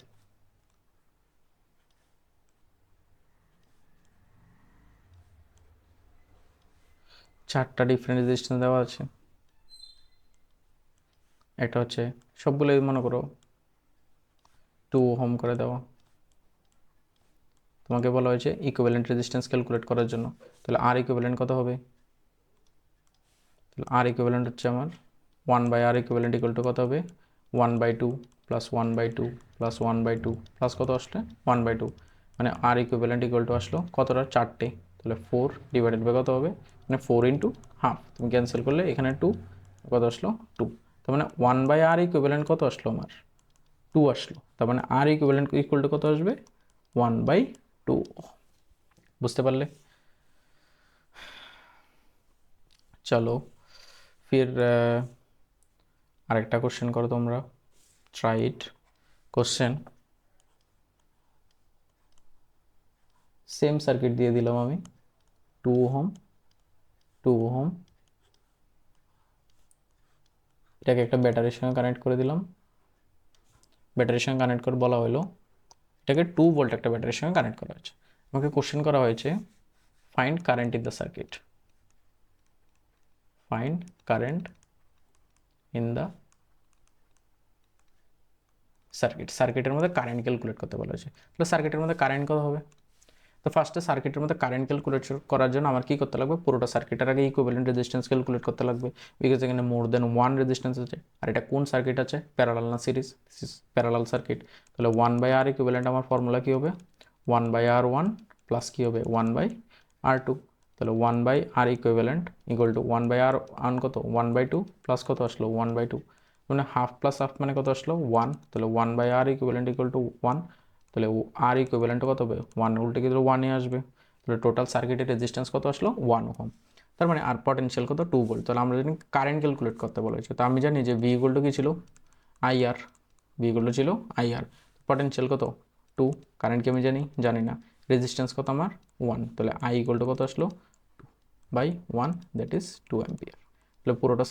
চারটা ডিফারেন্ট রেজিস্ট্যান্স দেওয়া আছে, একটা হচ্ছে সবগুলোই মনে করো 2 ওহম করে দেওয়া, তোমাকে বলা হয়েছে ইকুইভ্যালেন্ট রেজিস্ট্যান্স ক্যালকুলেট করার জন্য। তাহলে আর ইকুইভ্যালেন্ট কত হবে, তাহলে আর ইকুইভ্যালেন্ট হচ্ছে আমার 1/R ইকুইভ্যালেন্ট ইকুয়াল টু কত হবে 1/2 প্লাস 1/2 প্লাস 1/2 প্লাস কত আসলে 1/2, মানে আর ইকুইভ্যালেন্ট ইকুয়াল টু আসলো কতটা, চারটে, তাহলে 4 ডিভাইডেড বাই কত হবে, মানে 4 ইন্টু হাফ, তুমি ক্যান্সেল করলে এখানে 2, কত আসলো 2। তার মানে 1/R ইকুইভ্যালেন্ট কত আসলো আমার 2 আসলো, তার মানে আর ইকুইভ্যালেন্ট ইকুয়াল টু কত আসবে 1/2। বুঝতে পারলে? চলো ফির আরেকটা কোশ্চেন করো তোমরা, try it. Question same circuit দিয়ে দিলাম আমি, 2 ওহম 2 ওহম, এটাকে একটা ব্যাটারির সঙ্গে কানেক্ট করে দিলাম, ব্যাটারির সঙ্গে কানেক্ট করে বলা হলো এটাকে 2 ভোল্ট একটা ব্যাটারির সঙ্গে কানেক্ট করা হয়েছে। আমাকে কোশ্চেন করা হয়েছে find current in the circuit, find current in the সার্কিটের মধ্যে কারেন্ট ক্যালকুলেট করতে বলা হয়েছে। তাহলে সার্কিটের মধ্যে কারেন্ট কত হবে, তো ফার্স্টে সার্কিটের মধ্যে কারেন্ট ক্যালকুলেট করার জন্য আমার কী করতে লাগবে, পুরোটা সার্কিটের আগে ইকুইভ্যালেন্ট রেজিস্ট্যান্স ক্যালকুলেট করতে লাগবে, বিকজ এখানে মোর দেন 1 রেজিস্ট্যান্স আছে, আর এটা কোন সার্কিট আছে, প্যারালাল না সিরিজ, প্যারালাল সার্কিট। তাহলে 1/R ইকুইভ্যালেন্ট আমার ফর্মুলা কী হবে 1/R1 প্লাস কী হবে 1/R2, তাহলে 1/R equivalent equal two 1/R1 কত 1/2 প্লাস কত আসলো 1/2, মানে হাফ প্লাস হাফ মানে কত আসলো 1, তাহলে 1/R ইকুইভ্যালেন্ট ইকুয়াল টু 1, তাহলে আর ইকুইভ্যালেন্ট কত হবে 1, উল্টে গিয়ে 1 এ আসবে, তাহলে টোটাল সার্কিটের রেজিস্ট্যান্স কত আসলো 1 ওহম। তার মানে আর পটেনশিয়াল কত 2 ভোল্ট। তাহলে আমরা জানি কারেন্ট ক্যালকুলেট করতে বলা হয়েছে, তো আমি জানি যে ভি ইকুয়াল টু কী ছিল আইআর, ভি ইকুয়াল টু ছিল আইআর, পটেনশিয়াল কত 2, কারেন্টকে আমি জানি না, রেজিস্ট্যান্স কত আমার 1, তাহলে আই ইকুয়াল টু কত আসলো 2/1 দ্যাট ইজ 2 অ্যাম্পিয়ার। তাহলে পুরোটা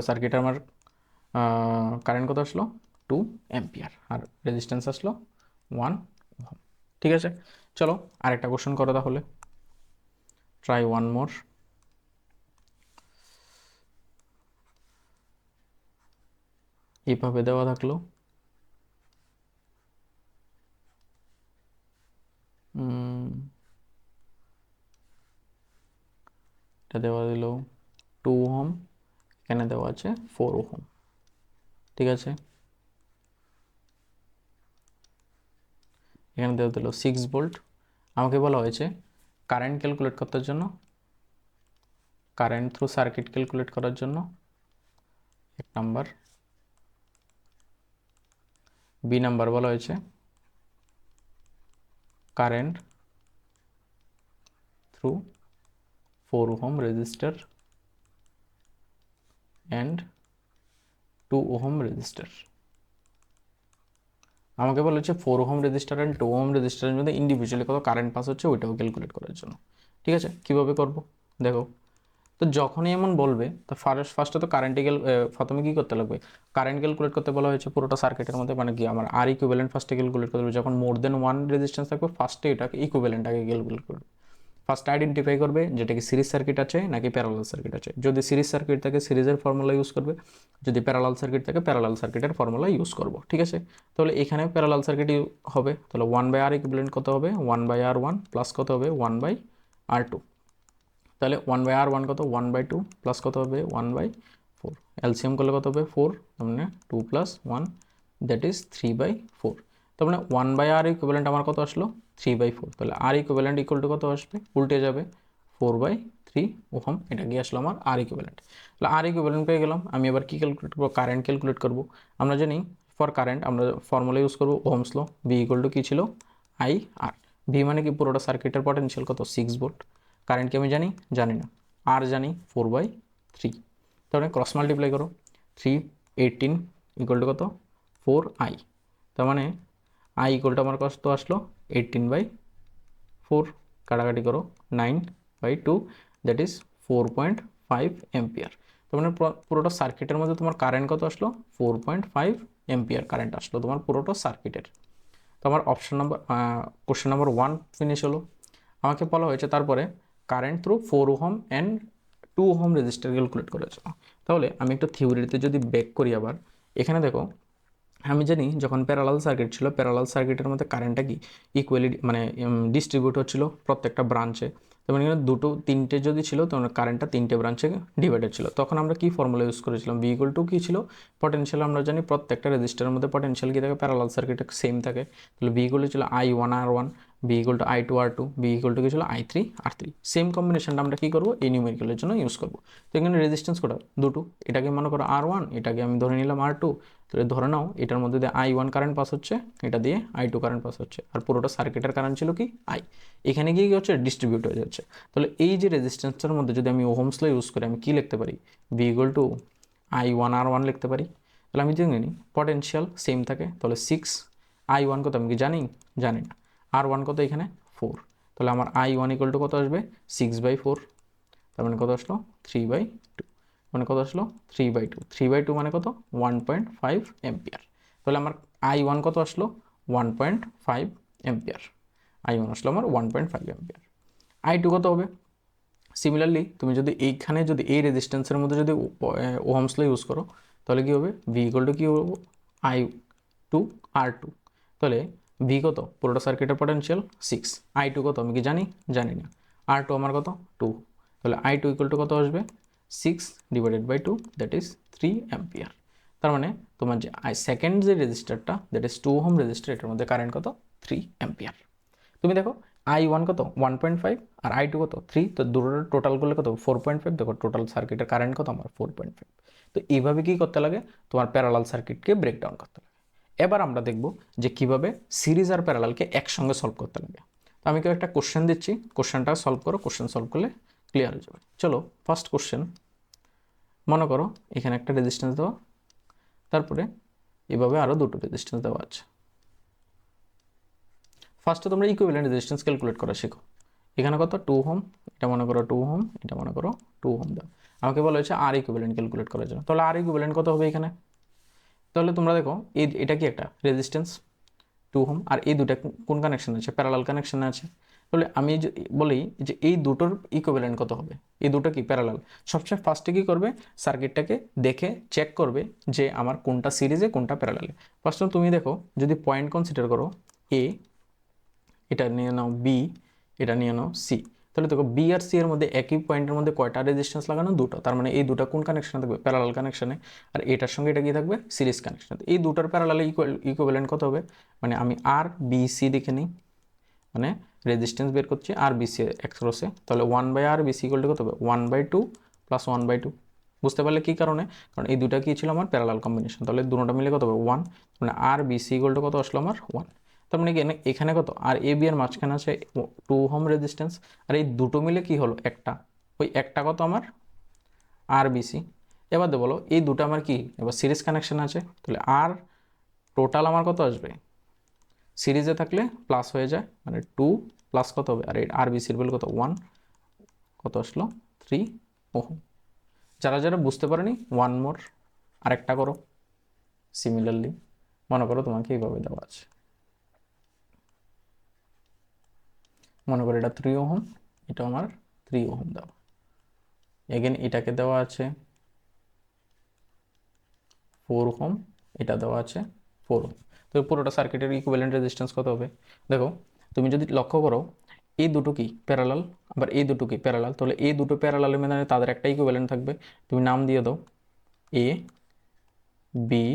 সার্কিটে আমার কারেন্ট কত আসলো 2 অ্যাম্পিয়ার, আর রেজিস্ট্যান্স আসলো 1 ওহম। ঠিক আছে, চলো আরেকটা কোশ্চেন করো তাহলে, ট্রাই ওয়ান মোর। এইভাবে দেওয়া থাকলো, এটা দেওয়া দিল 2 ওহম, এখানে দেওয়া আছে 4 ওহম। ঠিক আছে, এখানে দেওয়া দিল 6 ভোল্ট। আমাকে বলা হয়েছে কারেন্ট ক্যালকুলেট করার জন্য, কারেন্ট থ্রু সার্কিট ক্যালকুলেট করার জন্য 1 নাম্বার, বি নাম্বার বলা হয়েছে current through 4 ohm register and 2 ohm register. আমাকে বলেছে 4 ওহম রেজিস্টার অ্যান্ড 2 ওহম রেজিস্টারের মধ্যে ইন্ডিভিজুয়ালি কত কারেন্ট পাস হচ্ছে ওইটাও ক্যালকুলেট করার জন্য। ঠিক আছে, কীভাবে করব দেখো। তো যখনই এমন বলবে তো ফার্স্টে তো কারেন্টে প্রথমে কী করতে লাগবে, কারেন্ট ক্যালকুলেট করতে বলা হয়েছে পুরোটা সার্কিটের মধ্যে, মানে কি আমার আর ইকুইভ্যালেন্ট ফার্স্টে ক্যালকুলেট করতে হবে। যখন মোর দেন ওয়ান রেজিস্ট্যান্স থাকবে ফার্স্টে এটাকে ইকুইভ্যালেন্টটাকে ক্যালকুলেট করবে। ফার্স্ট আইডেন্টিফাই করবে যেটা কি সিরিজ সার্কিট আছে নাকি প্যারালাল সার্কিট আছে। যদি সিরিজ সার্কিট থাকে সিরিজের ফর্মুলা ইউজ করবে, যদি প্যারালাল সার্কিট থাকে প্যারালাল সার্কিটের ফর্মুলা ইউজ করবো। ঠিক আছে, তাহলে এখানে প্যারালাল সার্কিট হবে, তাহলে 1/R ইকুইভ্যালেন্ট কত হবে 1/R1 প্লাস কত হবে 1/R2। তাহলে 1/R1 কত 1/2 প্লাস কত হবে 1/4, এলসিএম করলে কত হবে 4, তার মানে 2 + 1 দ্যাট ইজ 3/4। তার মানে 1/R ইকুইভ্যালেন্ট আমার কত আসলো 3/4। তাহলে আর ইকুইভ্যালেন্ট ইকুয়াল টু কত আসবে, উল্টে যাবে 4/3 ওহম, এটা কি আসলো আমার আর ইকুইভ্যালেন্ট। তাহলে আর ইকুইভ্যালেন্ট পেয়ে গেলাম। আমি এবার কি ক্যালকুলেট করবো, কারেন্ট ক্যালকুলেট করবো। আমরা জানি ফর কারেন্ট আমরা ফর্মুলা ইউজ করবো Ohm's law, V equal to কী ছিল IR। ভি মানে কি পুরোটা সার্কিটের পটেনশিয়াল কত 6 ভোল্ট। কারেন্টকে আমি জানি না, আর জানি 4/3। তাহলে ক্রস মাল্টিপ্লাই করো, 3 18 ইকুয়াল টু কত 4I। তার মানে I ইকুয়াল টু আমার কত আসলো 18/4, কাটাকাটি করো 9/2 দ্যাট ইজ 4.5 এম্পিয়ার। তার মানে পুরোটা সার্কিটের মধ্যে তোমার কারেন্ট কত আসলো 4.5 এম্পিয়ার কারেন্ট আসলো তোমার পুরোটা সার্কিটের। তো আমার কোশ্চেন নাম্বার 1 ফিনিশ হলো। আমাকে বলা হয়েছে তারপরে current through 4 ohm and 2 ohm register calculate করেছে। তাহলে আমি একটু থিওরিতে যদি ব্যাক করি আবার, এখানে দেখো আমি জানি যখন প্যারালাল সার্কিট ছিল প্যারালাল সার্কিটের মধ্যে কারেন্টটা কি ইকুয়ালি মানে ডিস্ট্রিবিউট হচ্ছিল প্রত্যেকটা ব্রাঞ্চে। তেমন এখানে তিনটে যদি ছিল তখন কারেন্টটা 3টে ব্রাঞ্চে ডিভাইডেড ছিল। তখন আমরা কি ফর্মুলা ইউজ করেছিলাম, বি ইকুয়াল টু কী ছিল পটেনশিয়াল। আমরা জানি প্রত্যেকটা রেজিস্টারের মধ্যে পটেনশিয়াল কী থাকে প্যারালাল সার্কিটে সেম থাকে। তাহলে বি ইকুয়াল টু ছিল I1R1, V equal to I2R2, V equal to কী ছিল I3R3। সেম কম্বিনেশনটা আমরা কী করবো এই নিউমেরিক্যালের জন্য ইউজ করবো। তো এখানে রেজিস্ট্যান্স কোটা দুটো, এটাকে মনে করো R1, এটাকে আমি ধরে নিলাম R2। তাহলে ধরে নাও এটার মধ্যে দিয়ে I1 কারেন্ট পাস হচ্ছে, এটা দিয়ে I2 কারেন্ট পাস হচ্ছে, আর পুরোটা সার্কিটের কারেন্ট ছিল কি I। এখানে গিয়ে কী হচ্ছে ডিস্ট্রিবিউট হয়ে যাচ্ছে। তাহলে এই যে রেজিস্ট্যান্সটার মধ্যে যদি আমি ওহমস ল ইউজ করি আমি কী লিখতে পারি, বি ইকুয়াল টু I1R1 লিখতে পারি। তাহলে আমি জেনে নিই পটেনশিয়াল সেম থাকে, তাহলে 6। I1 কত আমি কি জানি না। R1 কত এখানে 4, তাহলে আমার I1 ইকুয়াল টু কত আসবে 6/4। তার মানে কত আসলো 3/2, মানে কত আসলো 3/2। 3/2 মানে কত 1.5 এম্পিয়ার। তাহলে আমার I1 কত আসলো 1.5 এম্পিয়ার। I1 আসলো আমার 1.5 এম্পিয়ার। I2 কত হবে, সিমিলারলি তুমি যদি এইখানে যদি এই রেজিস্ট্যান্সের মধ্যে যদি ওহমস ল ইউজ করো তাহলে কী হবে, ভি ইকুয়াল টু কী হবে I2R2। তাহলে ভি কত পুরোটা সার্কিটের পটেনশিয়াল 6, I2 কত আমি কি জানি না, R2 আমার কত 2। তাহলে I2 ইকুয়াল টু কত আসবে 6/2 দ্যাট ইজ 3 অ্যাম্পিয়ার। তার মানে তোমার যে সেকেন্ড যে রেজিস্টারটা দ্যাট ইজ 2 ওহম রেজিস্টার, এটার মধ্যে কারেন্ট কত 3 অ্যাম্পিয়ার। তুমি দেখো I1 কত 1.5 আর I2 কত 3, তো দুটোর টোটাল করলে কত 4.5। দেখো টোটাল সার্কিটের কারেন্ট কত আমার 4.5। তো এইভাবে কি করতে লাগে তোমার প্যারালাল সার্কিটকে ব্রেকডাউন করতে লাগে। এবার আমরা দেখব যে কিভাবে সিরিজ আর প্যারালালকে একসঙ্গে সলভ করতে লাগে। তো আমি কেউ একটা কোশ্চেন দিচ্ছি, কোশ্চেনটা সলভ করো, কোশ্চেন সলভ করলে ক্লিয়ার হয়ে যাবে। চলো ফার্স্ট কোশ্চেন, মনে করো এখানে একটা রেজিস্ট্যান্স দেওয়া, তারপরে এভাবে আরও দুটো রেজিস্ট্যান্স দেওয়া আছে। ফার্স্টে তোমরা ইকুইভ্যালেন্ট রেজিস্ট্যান্স ক্যালকুলেট করা শেখো। এখানে কত 2 ওহম, এটা মনে করো 2 ওহম, এটা মনে করো 2 ওহম দাও। আমাকে বলা হয়েছে আর ইকুইভ্যালেন্ট ক্যালকুলেট করার জন্য। তাহলে আর ইকুইভ্যালেন্ট কত হবে এখানে, তাহলে তোমরা দেখো এটা কি একটা রেজিস্ট্যান্স 2 ওহম, আর এই দুটা কোন কানেকশন আছে প্যারালাল কানেকশনে আছে। তাহলে আমি বলি যে এই দুটোর ইকুইভ্যালেন্ট কত হবে, এই দুটো কি প্যারালাল। সবচেয়ে ফার্স্টে কী করবে সার্কিটটাকে দেখে চেক করবে যে আমার কোনটা সিরিজে কোনটা প্যারালালে। ফার্স্টে তুমি দেখো যদি পয়েন্ট কনসিডার করো এ, এটা নিয়ে নাও বি, এটা নিয়ে নাও সি। তাহলে দেখো বি আর সি এর মধ্যে একই পয়েন্টের মধ্যে কয়টা রেজিস্ট্যান্স লাগানো, দুটো। তার মানে এই দুটো কোন কানেকশনে থাকবে প্যারালাল কানেকশনে, আর এটার সঙ্গে এটা কি থাকবে সিরিজ কানেকশনে। এই দুটোর প্যারালালে ইকুইভ্যালেন্ট কত হবে, মানে আমি আর বি সি দেখে নিই, মানে রেজিস্ট্যান্স বের করছি আর বি সি এক্সক্রসে। তাহলে 1/R BC ইকুয়াল টু কত হবে 1/2 প্লাস 1/2। বুঝতে পারলে কী কারণে, কারণ এই দুটা কী ছিল আমার প্যারালাল কম্বিনেশন। তাহলে দুটোটা মিলে কত হবে 1, মানে আর বিসি ইকুয়াল টু কত আসলো আমার 1। তার মানে এখানে কত আর এ বি এর মাঝখানে আছে 2 ওহম রেজিস্ট্যান্স, আর এই দুটো মিলে কি হলো একটা, ওই একটা কত আমার আর বিসি। এবার বলো এই দুটো আমার কি এবার সিরিজ কানেকশন আছে, তাহলে আর টোটাল আমার কত আসবে সিরিজে থাকলে প্লাস হয়ে যায়, মানে 2 প্লাস কত হবে, আর আর বিসির ভ্যালু কত 1, কত আসলো 3 ওহম। যারা যারা বুঝতে পারেনি 1 মোর আরেকটা করো। সিমিলারলি মনে করো তোমাকে এইভাবে দেওয়া আছে, মনে করো এটা 3 ওহম, এটা আমার 3 ওহম দেওয়া, এগেন এটাকে দেওয়া আছে 4 ওহম, এটা দেওয়া আছে 4 ওহম। তো পুরোটা সার্কিটের ইকুইভ্যালেন্ট রেজিস্ট্যান্স কত হবে? দেখো তুমি যদি লক্ষ্য করো এই দুটো কি প্যারালাল, আবার এই দুটো কি প্যারালাল, তাহলে এই দুটো প্যারালালের মানে তাদের একটা ইকুইভ্যালেন্ট থাকবে। তুমি নাম দিয়ে দাও এ বি,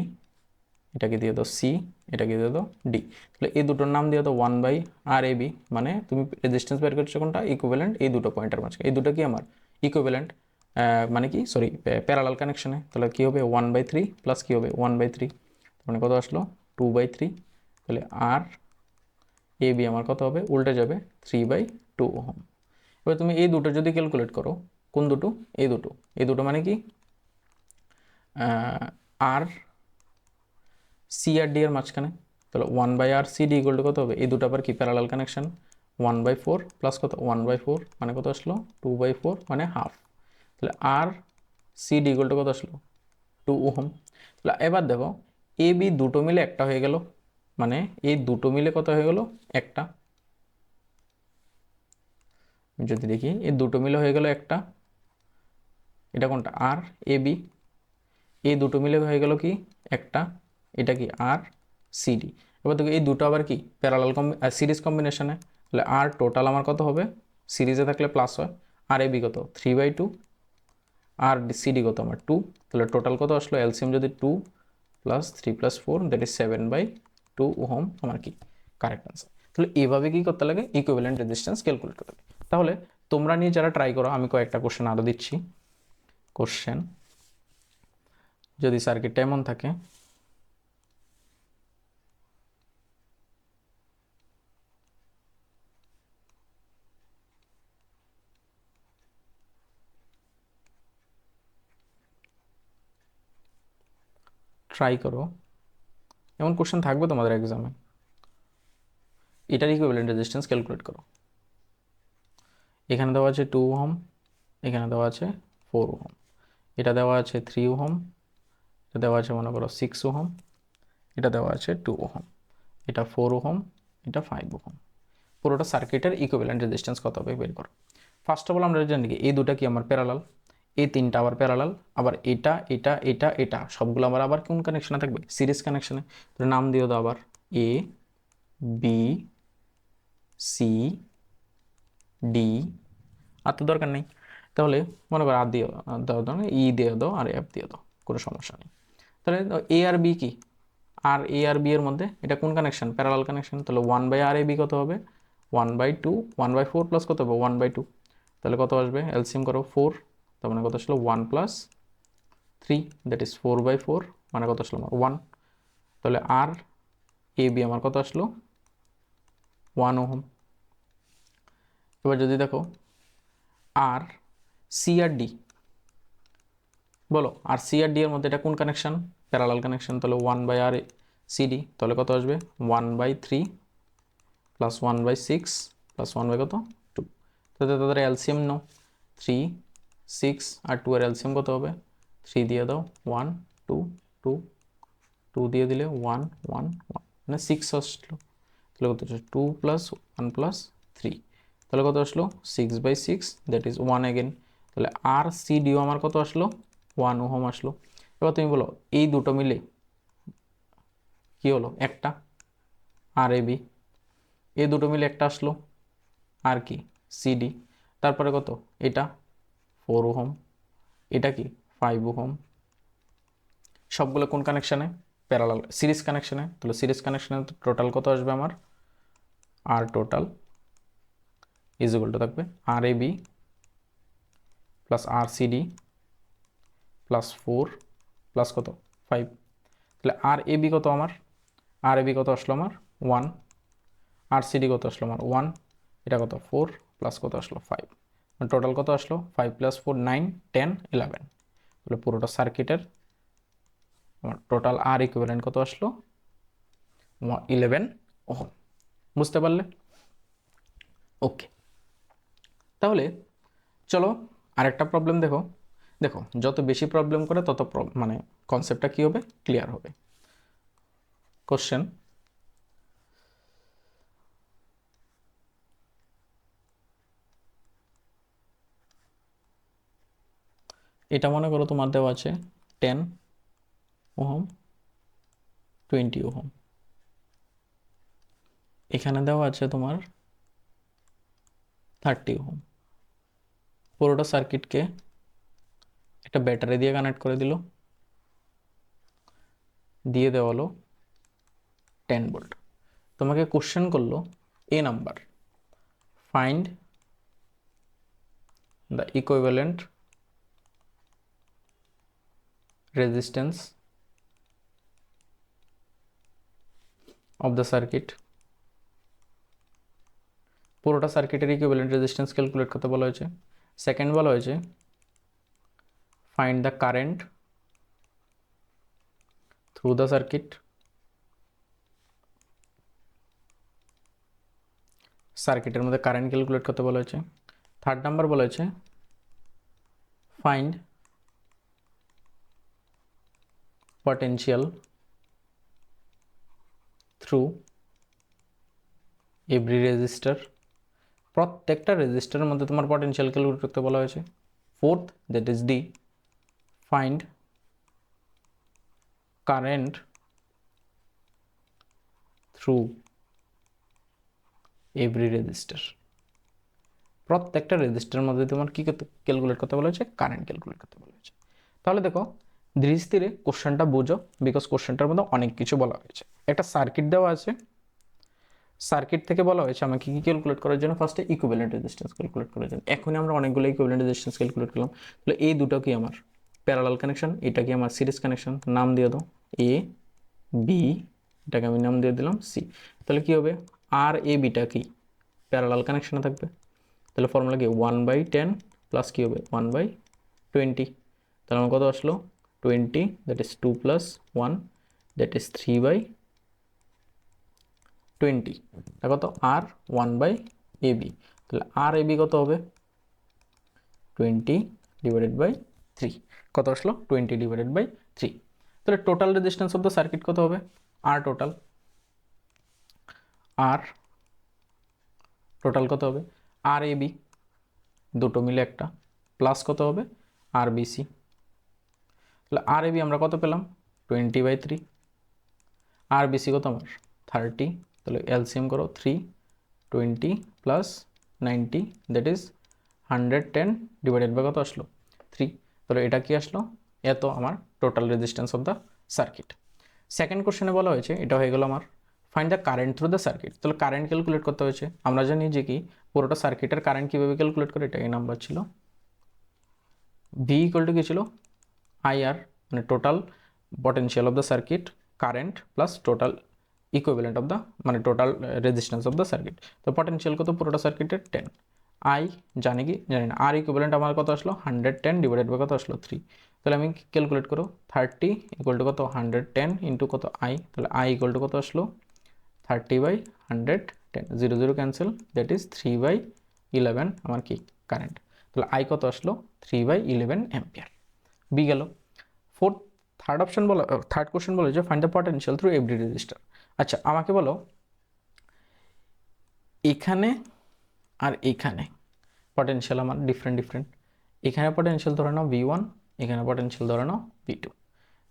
এটাকে দিয়ে দাও সি, এটাকে দিয়ে দাও ডি। তাহলে এই দুটোর নাম দিয়ে দাও 1/RAB, মানে তুমি রেজিস্ট্যান্স বের করছো কোনটা, ইকুইভ্যালেন্ট এই দুটো পয়েন্টের মাঝে, এই দুটো কি আমার ইকুইভ্যালেন্ট, মানে কি সরি প্যারালাল কানেকশনে। তাহলে কি হবে 1/3 প্লাস কি হবে 1/3, মানে কত আসলো 2/3। তাহলে আর এ বি আমার কত হবে, উল্টে যাবে 3/2 ওহম। এবার তুমি এই দুটো যদি ক্যালকুলেট করো, কোন দুটো, এই দুটো, এই দুটো মানে কি আর সি আর ডি এর মাঝখানে, তাহলে 1/RCD ইকুয়াল টু কত হবে, এই দুটো আবার কি প্যারালাল কানেকশন, 1/4 প্লাস কত 1/4 মানে কত আসলো 2/4 মানে হাফ। তাহলে আর সিডি ইকুয়াল টু কত আসলো 2 ওহম। তাহলে এবার দেখো এ বি দুটো মিলে একটা হয়ে গেল, মানে এই দুটো মিলে কত হয়ে গেল একটা, যদি দেখি এই দুটো মিলে হয়ে গেল একটা, এটা কোনটা আর এ বি, এই দুটো মিলে হয়ে গেল কি একটা, এটা কি আর সিডি। এবার দেখো এই দুটো আবার কি প্যারালাল সিরিজ কম্বিনেশনে, তাহলে আর টোটাল আমার কত হবে, সিরিজে থাকলে প্লাস হয়, আর এ বি কত 3/2, আর সিডি কত আমার 2, তাহলে টোটাল কত আসলো, এলসিএম যদি 2 plus 3 plus 4 that is 7/2 ohm আমার কি কারেক্ট আনসার। তাহলে এভাবে কি করতে লাগে, ইকুইভ্যালেন্ট রেজিস্ট্যান্স ক্যালকুলেট করতে লাগে। তাহলে তোমরা নিয়ে যারা ট্রাই করো, আমি কয়েকটা কোশ্চেন আরও দিচ্ছি। কোশ্চেন যদি সার্কিটটা এমন থাকে, ট্রাই করো, এমন কোশ্চেন থাকবে তোমাদের এক্সামে, এটার ইকুইভ্যালেন্ট রেজিস্ট্যান্স ক্যালকুলেট করো। এখানে দেওয়া আছে 2 ওহম, এখানে দেওয়া আছে 4 ওহম, এটা দেওয়া আছে 3 ওহম, এটা দেওয়া আছে মনে করো 6 ওহম, এটা দেওয়া আছে 2 ওহম, এটা 4 ওহম, এটা 5 ওহম। পুরোটা সার্কিটের ইকুইভ্যালেন্ট রেজিস্ট্যান্স কত হবে বের করো। ফার্স্ট অফ অল আমরা জানি কি এই দুটা কি আমার প্যারালাল, এই তিনটা আবার প্যারালাল, আবার এটা এটা এটা এটা সবগুলো আমার আবার কোন কানেকশনে থাকবে, সিরিজ কানেকশনে। তো নাম দিও দাও আবার এ বি সি ডি, আর তো দরকার নেই, তাহলে মনে করো আর দিও দাও দাও ই দিয়ে দাও আর এফ দিয়ে দাও, কোনো সমস্যা নেই। তাহলে এ আর বি কি, আর এ আর বি এর মধ্যে এটা কোন কানেকশন, প্যারালাল কানেকশন, তাহলে 1/RAB কত হবে 1/2, 1/4 প্লাস কত হবে 1/2, তাহলে কত আসবে এলসিএম করো 4, তার মানে কত আসলো 1 প্লাস 3 দ্যাট ইজ 4/4, মানে কত আসলো আমার 1। তাহলে আর এ বি আমার কত আসলো 1 ওহম। এবার যদি দেখো আর সি আর ডি, বলো আর সি আর ডি এর মধ্যে এটা কোন কানেকশন, প্যারালাল কানেকশন, তাহলে 1/RCD, তাহলে কত আসবে 1/3 প্লাস 1/6 প্লাস 1 বাই কত 2, তাহলে তাদের এলসিএম নাও 3 6 আর 2 এর এলসিএম কত হবে, 3 দিয়ে দাও 1 2 2 2 দিয়ে দিলে 1 1 1 মানে 6 আসলো, তাহলে কত আসলো 2 প্লাস 1 প্লাস 3, তাহলে কত আসলো 6/6 দ্যাট ইজ 1 এগেন। তাহলে আর সি ডিও আমার কত আসলো 1 ওহম আসলো। এবার তুমি বলো এই দুটো মিলে কি হলো একটা, আর এ বি, এই দুটো মিলে একটা আসলো আর কি সিডি, তারপরে কত এটা 4 ওহম, এটা কি 5 ওহম, সবগুলো কোন কানেকশানে, প্যারালাল সিরিজ কানেকশানে। তাহলে সিরিজ কানেকশানে টোটাল কত আসবে আমার, আর টোটাল ইজ ইকুয়াল টু থাকবে আর A B plus R CD plus 4 plus কত 5। তাহলে আর এ বি কত আমার, আর এ বি কত আসলো আমার 1, আর সিডি কত আসলো আমার 1, এটা কত 4 প্লাস কত আসলো 5, টোটাল কত আসলো 5 প্লাস 4 9 10 11। তাহলে পুরোটা সার্কিটের আমার টোটাল আর ইকুইভ্যালেন্ট কত আসলো 11 ওহম। বুঝতে পারলে? ওকে, তাহলে চলো আরেকটা প্রবলেম দেখো। দেখো যত বেশি প্রবলেম করে তত মানে কনসেপ্টটা কী হবে, ক্লিয়ার হবে। কোশ্চেন, এটা মনে করো তোমার দেওয়া আছে 10 ওহম, 20 ওহম। এখানে দেওয়া আছে তোমার 30 ওহম। পুরোটা সার্কিটকে একটা ব্যাটারি দিয়ে কানেক্ট করে দিল, দিয়ে দেওয়া হলো 10 ভোল্ট। তোমাকে কোশ্চেন করলো a number, find the equivalent resistance of the circuit. পুরোটা সার্কিটের ইকুইভ্যালেন্ট রেজিস্ট্যান্স ক্যালকুলেট করতে বলা হয়েছে। সেকেন্ড বলা হয়েছে find the current through the circuit. সার্কিটের মধ্যে কারেন্ট ক্যালকুলেট করতে বলা হয়েছে। থার্ড নাম্বার বলা হয়েছে find potential through every register. প্রত্যেকটা রেজিস্টারের মধ্যে তোমার পটেনশিয়াল ক্যালকুলেট করতে বলা হয়েছে। Fourth, that is D, find current through every register. প্রত্যেকটা রেজিস্টারের মধ্যে তোমার কী ক্যালকুলেট করতে বলা হয়েছে, কারেন্ট ক্যালকুলেট করতে বলা হয়েছে। তাহলে দেখো ধীরে ধীরে কোশ্চেনটা বোঝো, বিকজ কোশ্চেনটার মধ্যে অনেক কিছু বলা হয়েছে। একটা সার্কিট দেওয়া আছে, সার্কিট থেকে বলা হয়েছে আমাকে কি ক্যালকুলেট করার জন্য, ফার্স্টে ইকুইভ্যালেন্ট রেজিস্ট্যান্স ক্যালকুলেট করার জন্য। এখনই আমরা অনেকগুলো ইকুইভ্যালেন্ট রেজিস্ট্যান্স ক্যালকুলেট করলাম। তাহলে এই দুটো কি আমার প্যারালাল কানেকশন, এটা কি আমার সিরিজ কানেকশন। নাম দিয়ে দাও এ বি, এটাকে আমি নাম দিয়ে দিলাম সি। তাহলে কি হবে, আর এ বিটা কি প্যারালাল কানেকশনে থাকবে। তাহলে ফর্মুলা কি 1/10 প্লাস কি হবে 1/20। তাহলে আমার কত আসলো 20, দ্যাট ইজ 2 + 1, দ্যাট ইজ 3/20। এটা কত আর 1/ab। তাহলে আর এবি কত হবে 20/3। কত আসলো 20/3। তাহলে total resistance of the circuit কত হবে, আর টোটাল কত হবে, আর এবি দুটো মিলে একটা প্লাস কত হবে আর বিসি। তাহলে আর এবি আমরা কত পেলাম 20/3, আর বিসি কত আমার 30। তাহলে এলসিএম করো 3, 20 + 90, দ্যাট ইজ 110 ডিভাইডেড বাই কত আসলো 3। তাহলে এটা কি আসলো, এত আমার total resistance of the circuit. Second কোশ্চেনে বলা হয়েছে, এটা হয়ে গেল আমার find the current through the circuit. তাহলে কারেন্ট ক্যালকুলেট করতে হয়েছে। আমরা জানি যে কি পুরোটা সার্কিটের কারেন্ট কীভাবে ক্যালকুলেট করে, এটা এই নাম্বার ছিল ভি ইকুয়াল টু কি ছিল আইআর, মানে total potential of the circuit current plus total equivalent of the মানে total resistance of the circuit. তো পটেনশিয়াল কত পুরোটা সার্কিটের 10, আই জানি কি জানি না। আর ইকুইভ্যালেন্ট আমার কত আসলো 110 ডিভাইডেড বাই কত আসলো 3। তাহলে আমি ক্যালকুলেট করো 30 ইকুয়াল টু কত 110 ইন্টু কত আই। তাহলে আই ইকুয়াল টু কত আসলো 30/110, 0 0 ক্যান্সেল, দ্যাট ইজ 3/11 আমার কি কারেন্ট। তাহলে আই কত আসলো 3/11 অ্যাম্পিয়ার। বি গেল। থার্ড কোশ্চেন বলে যে find the potential through every register. আচ্ছা আমাকে বলো এখানে আর এখানে পটেনশিয়াল আমার ডিফারেন্ট। এখানে পটেনশিয়াল ধরে নাও V1, এখানে পটেনশিয়াল ধরে নাও V2।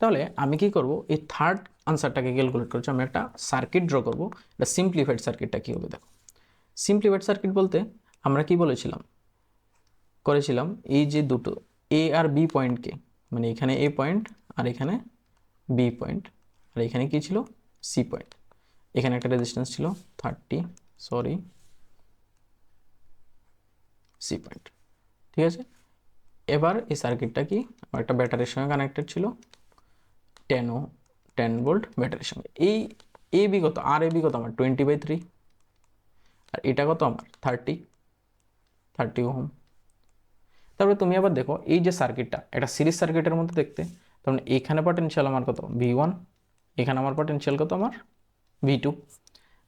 তাহলে আমি কি করব, এই থার্ড আনসারটাকে ক্যালকুলেট করছি। আমি একটা সার্কিট ড্র করব। এটা সিম্পলিফাইড সার্কিটটা কী হবে দেখো। সিম্পলিফাইড সার্কিট বলতে আমরা কি করেছিলাম এই যে দুটো এ আর বি পয়েন্টকে, মানে এখানে এ পয়েন্ট আর এখানে বি পয়েন্ট আর এখানে কি ছিল সি পয়েন্ট। এখানে একটা রেজিস্ট্যান্স ছিল 30, সি পয়েন্ট, ঠিক আছে। এবার এই সার্কিটটা কি আমার একটা ব্যাটারির সঙ্গে কানেক্টেড ছিল 10 ভোল্ট ব্যাটারির সঙ্গে। এই এ বি কত আর এ বি কত আমার 20/3, আর এটা কত আমার 30 ওহম। তারপরে তুমি আবার দেখো এই যে সার্কিটটা একটা সিরিজ সার্কিটের মধ্যে দেখতে, তখন এখানে পটেনশিয়াল আমার কত V1, এখানে আমার পটেনশিয়াল কত আমার V2।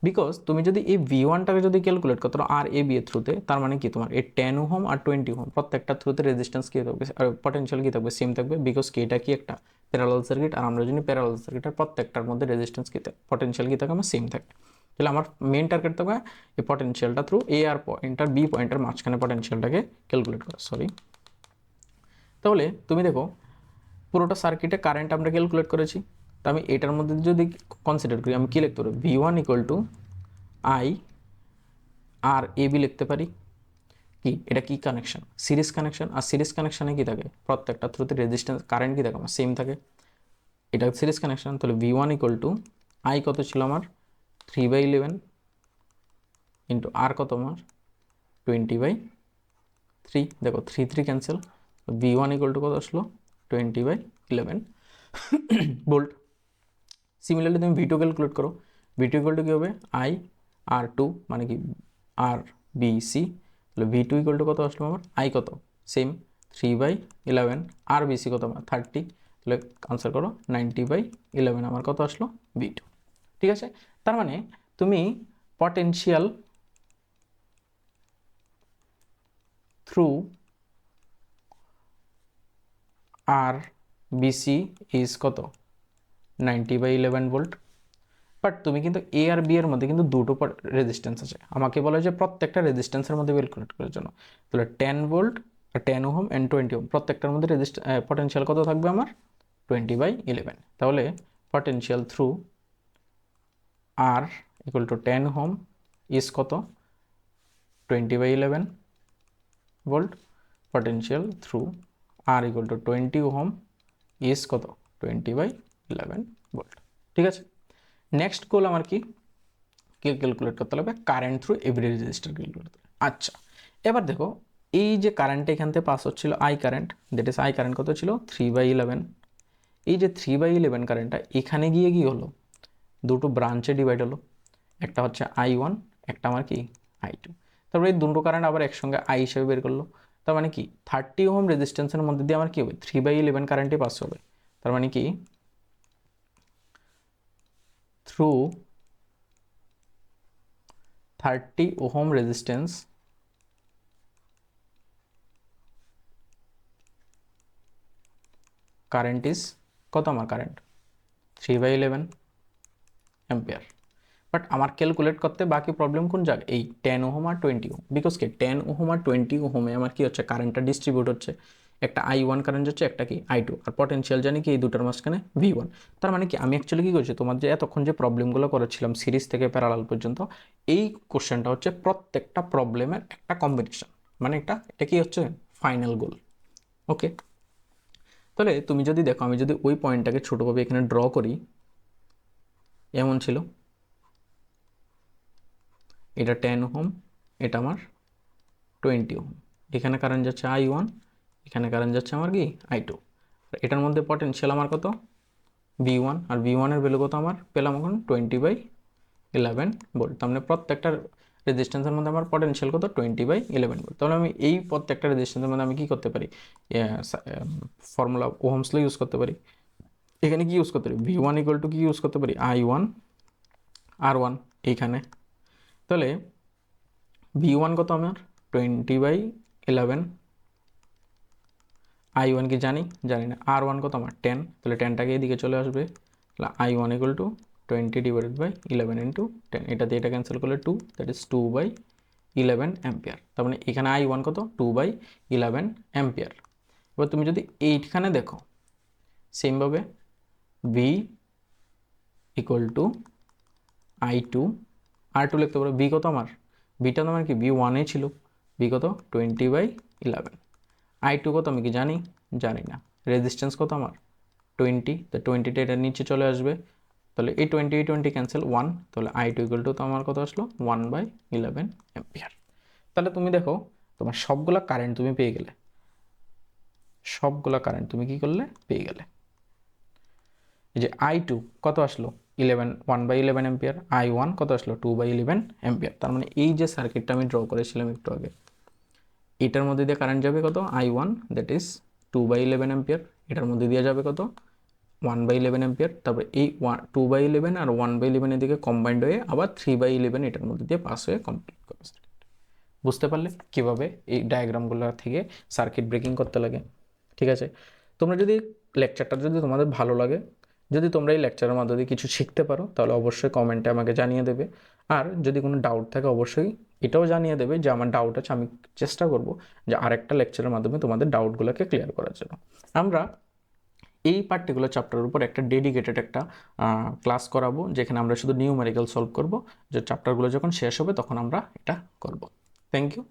বিকজ তুমি যদি এই V1টাকে যদি ক্যালকুলেট করো আর এ বি এর থ্রুতে, তার মানে কি তোমার এই 10 ওহম আর 20 ওহম প্রত্যেকটা থ্রুতে রেজিস্ট্যান্স কি থাকবে, পটেনশিয়াল কি থাকবে, সেম থাকবে। বিকজ কি এটা কি একটা প্যারালাল সার্কিট, আর আমরা জানি প্যারালাল সার্কিটের প্রত্যেকটার মধ্যে রেজিস্ট্যান্স কি থাকে, পটেনশিয়াল কি থাকে, আমার সেম থাকে। তাহলে আমার মেন টার্গেট থাকবে এই পটেনশিয়ালটা থ্রু এ আর পয়েন্টার বি পয়েন্টার মাঝখানে পটেনশিয়ালটাকে ক্যালকুলেট করা, সরি। তাহলে তুমি দেখো পুরোটা সার্কিটে কারেন্ট আমরা ক্যালকুলেট করেছি। তো আমি এটার মধ্যে যদি কনসিডার করি, আমি কি লিখতে পারি, V1 equal to I R A B লিখতে পারি। কি এটা কি কানেকশন, সিরিজ কানেকশন। আর সিরিজ কানেকশনে কি থাকে, প্রত্যেকটা থ্রুতে রেজিস্ট্যান্স কারেন্ট কি থাকে আমার সেম থাকে, এটা সিরিজ কানেকশন। তাহলে V1 ইকুয়াল টু আই কত ছিল আমার 3/11 ইন্টু আর কত আমার 20/3। দেখো 3 ক্যান্সেল, V1 ইকুয়াল টু কত আসলো 20/11 ভোল্ট। সিমিলারলি তুমি V2 ক্যালকুলেট করো, V2 ইকুয়াল টু কী হবে আই আর টু মানে কি আর বি সি। তাহলে V2 ইকুয়াল টু কত আসলো আমার আই কত সেম 3/11 আর বি সি কত আমার 30। তাহলে আনসার করো 90/11 আমার কত আসলো V2। ঠিক আছে, তার মানে তুমি potential through R BC is কত 90/11 ভোল্ট। বাট তুমি কিন্তু এ আর বি এর মধ্যে কিন্তু দুটো রেজিস্ট্যান্স আছে, আমাকে বলা যে প্রত্যেকটা রেজিস্ট্যান্সের মধ্যে ক্যালকুলেট করার জন্য। তাহলে 10 ভোল্ট আর 10 ওহম অ্যান্ড 20 ওহম প্রত্যেকটার মধ্যে পটেনশিয়াল কত থাকবে আমার 20/11। তাহলে potential through R equal to 10 ohm is কত 20/11 volt, potential through R equal to 20 ohm is কত 20/11 ভোল্ট। ঠিক আছে, নেক্সট গোল আমার কি ক্যালকুলেট করতে হবে current through every register calculate করতে হবে। আচ্ছা, এবার দেখো এই যে কারেন্টটা এখান থেকে পাস হচ্ছিল I current, that is I current কত ছিল 3/11। এই যে 3/11 কারেন্টটা এখানে গিয়ে কি হলো, দুটো ব্রাঞ্চে ডিভাইড হলো, একটা হচ্ছে I1, একটা আমার কি I2। তারপরে এই দুটো কারেন্ট আবার একসঙ্গে আই হিসেবে বের করলো। তার মানে কি 30 ওহম রেজিস্ট্যান্সের মধ্যে দিয়ে আমার কি হবে 3/11 কারেন্টে পাস হবে। তার মানে কি through 30 ohm resistance current is কত আমার কারেন্ট 3/11 অ্যাম্পিয়ার। বাট আমার ক্যালকুলেট করতে বাকি প্রবলেম কোন জায়গায় এই 10 ওহম আর 20 ওহম। বিকজ কি 10 ওহম আর 20 ওহমে আমার কি হচ্ছে কারেন্টটা ডিস্ট্রিবিউট হচ্ছে, একটা I1 কারেন্ট হচ্ছে, একটা কি I2, আর পটেনশিয়াল জানি কি এই দুটোর মাঝখানে V1। তার মানে কি আমি অ্যাকচুয়ালি কি করছি, তোমার যে এতক্ষণ যে প্রবলেমগুলো করেছিলাম সিরিজ থেকে প্যারালাল পর্যন্ত, এই কোশ্চেনটা হচ্ছে প্রত্যেকটা প্রবলেমের একটা কম্বিনেশন, মানে এটা কি হচ্ছে ফাইনাল গোল। ওকে, তাহলে তুমি যদি দেখো আমি যদি ওই পয়েন্টটাকে ছোটোভাবে এখানে ড্র করি, এমন ছিল এটা 10 ওহম, এটা আমার 20 ওহম, এখানে কারেন্ট যাচ্ছে I1, এখানে কারেন্ট যাচ্ছে আমার কি I2। এটার মধ্যে পটেনশিয়াল আমার কত V1, আর V1 এর ভ্যালু কত আমার পেলাম এখন 20/11 ভোল্ট। তার মানে প্রত্যেকটা রেজিস্ট্যান্সের মধ্যে আমার পটেনশিয়াল কত 20/11 ভোল্ট। তাহলে আমি এই প্রত্যেকটা রেজিস্ট্যান্সের মধ্যে আমি কি করতে পারি, ফর্মুলা ওহমস ল ইউজ করতে পারি। এখানে কি ইউজ করতে পারি V1 ইকুয়াল টু কি ইউজ করতে পারি I1 R1 এইখানে। তাহলে V1 কত আমার 20/11, I1 কি জানি না, R1 কত আমার 10, তাহলে 10টাকে এদিকে চলে আসবে। তাহলে I1 ইকুয়াল টু 20/11 ইন্টু 10, এটা দিয়ে এটা ক্যান্সেল করলে 2, দ্যাট ইজ 2/11 অ্যাম্পিয়ার। তার মানে এখানে I1 কত 2/11 অ্যাম্পিয়ার। এবার তুমি যদি এইখানে দেখো সেমভাবে V equal to I2 R2 লিখতে পারো। B কত আমার, বিটা তো আমার কি V1 ছিল, B কত 20/11। I2 কত আমি কি জানি না। রেজিস্ট্যান্স কত আমার 20, তো 20টা এটার নিচে চলে আসবে। তাহলে এই 20 ক্যান্সেল 1, তাহলে I2 ইকুয়াল টু তো আমার কত আসলো 1/11 অ্যাম্পিয়ার। তাহলে তুমি দেখো তোমার সবগুলা কারেন্ট তুমি পেয়ে গেলে, সবগুলা কারেন্ট তুমি কি করলে পেয়ে গেলে। এই যে I2 কত আসলো 1/11 অ্যাম্পিয়ার, I1 কত আসলো 2/11 অ্যাম্পিয়ার। তার মানে এই যে সার্কিটটা আমি ড্র করেছিলাম একটু আগে, এটার মধ্যে দিয়ে কারেন্ট যাবে কত I1, দ্যাট ইজ 2/11 অ্যাম্পিয়ার, এটার মধ্যে দিয়ে যাবে কত 1/11 অ্যাম্পিয়ার, তবে এই 2/11 আর 1/11 এর দিকে কম্বাইন্ড হয়ে আবার 3/11 এটার মধ্যে দিয়ে পাস হয়ে কমপ্লিট করে। বুঝতে পারলে কীভাবে এই ডায়াগ্রামগুলো থেকে সার্কিট ব্রেকিং করতে লাগে? ঠিক আছে, তোমরা যদি লেকচারটা যদি তোমাদের ভালো লাগে, যদি তোমরা এই লেকচারের মাধ্যমে কিছু শিখতে পারো, তাহলে অবশ্যই কমেন্টে আমাকে জানিয়ে দেবে। আর যদি কোনো ডাউট থাকে অবশ্যই এটাও জানিয়ে দেবে যে আমার ডাউট আছে, আমি চেষ্টা করব যে আরেকটা লেকচারের মাধ্যমে তোমাদের ডাউটগুলোকে ক্লিয়ার করার জন্য। আমরা এই পার্টিকুলার চ্যাপ্টারের উপর একটা ডেডিকেটেড একটা ক্লাস করাবো, যেখানে আমরা শুধু নিউমেরিক্যাল সলভ করব। যে চ্যাপ্টারগুলো যখন শেষ হবে তখন আমরা এটা করব। Thank you.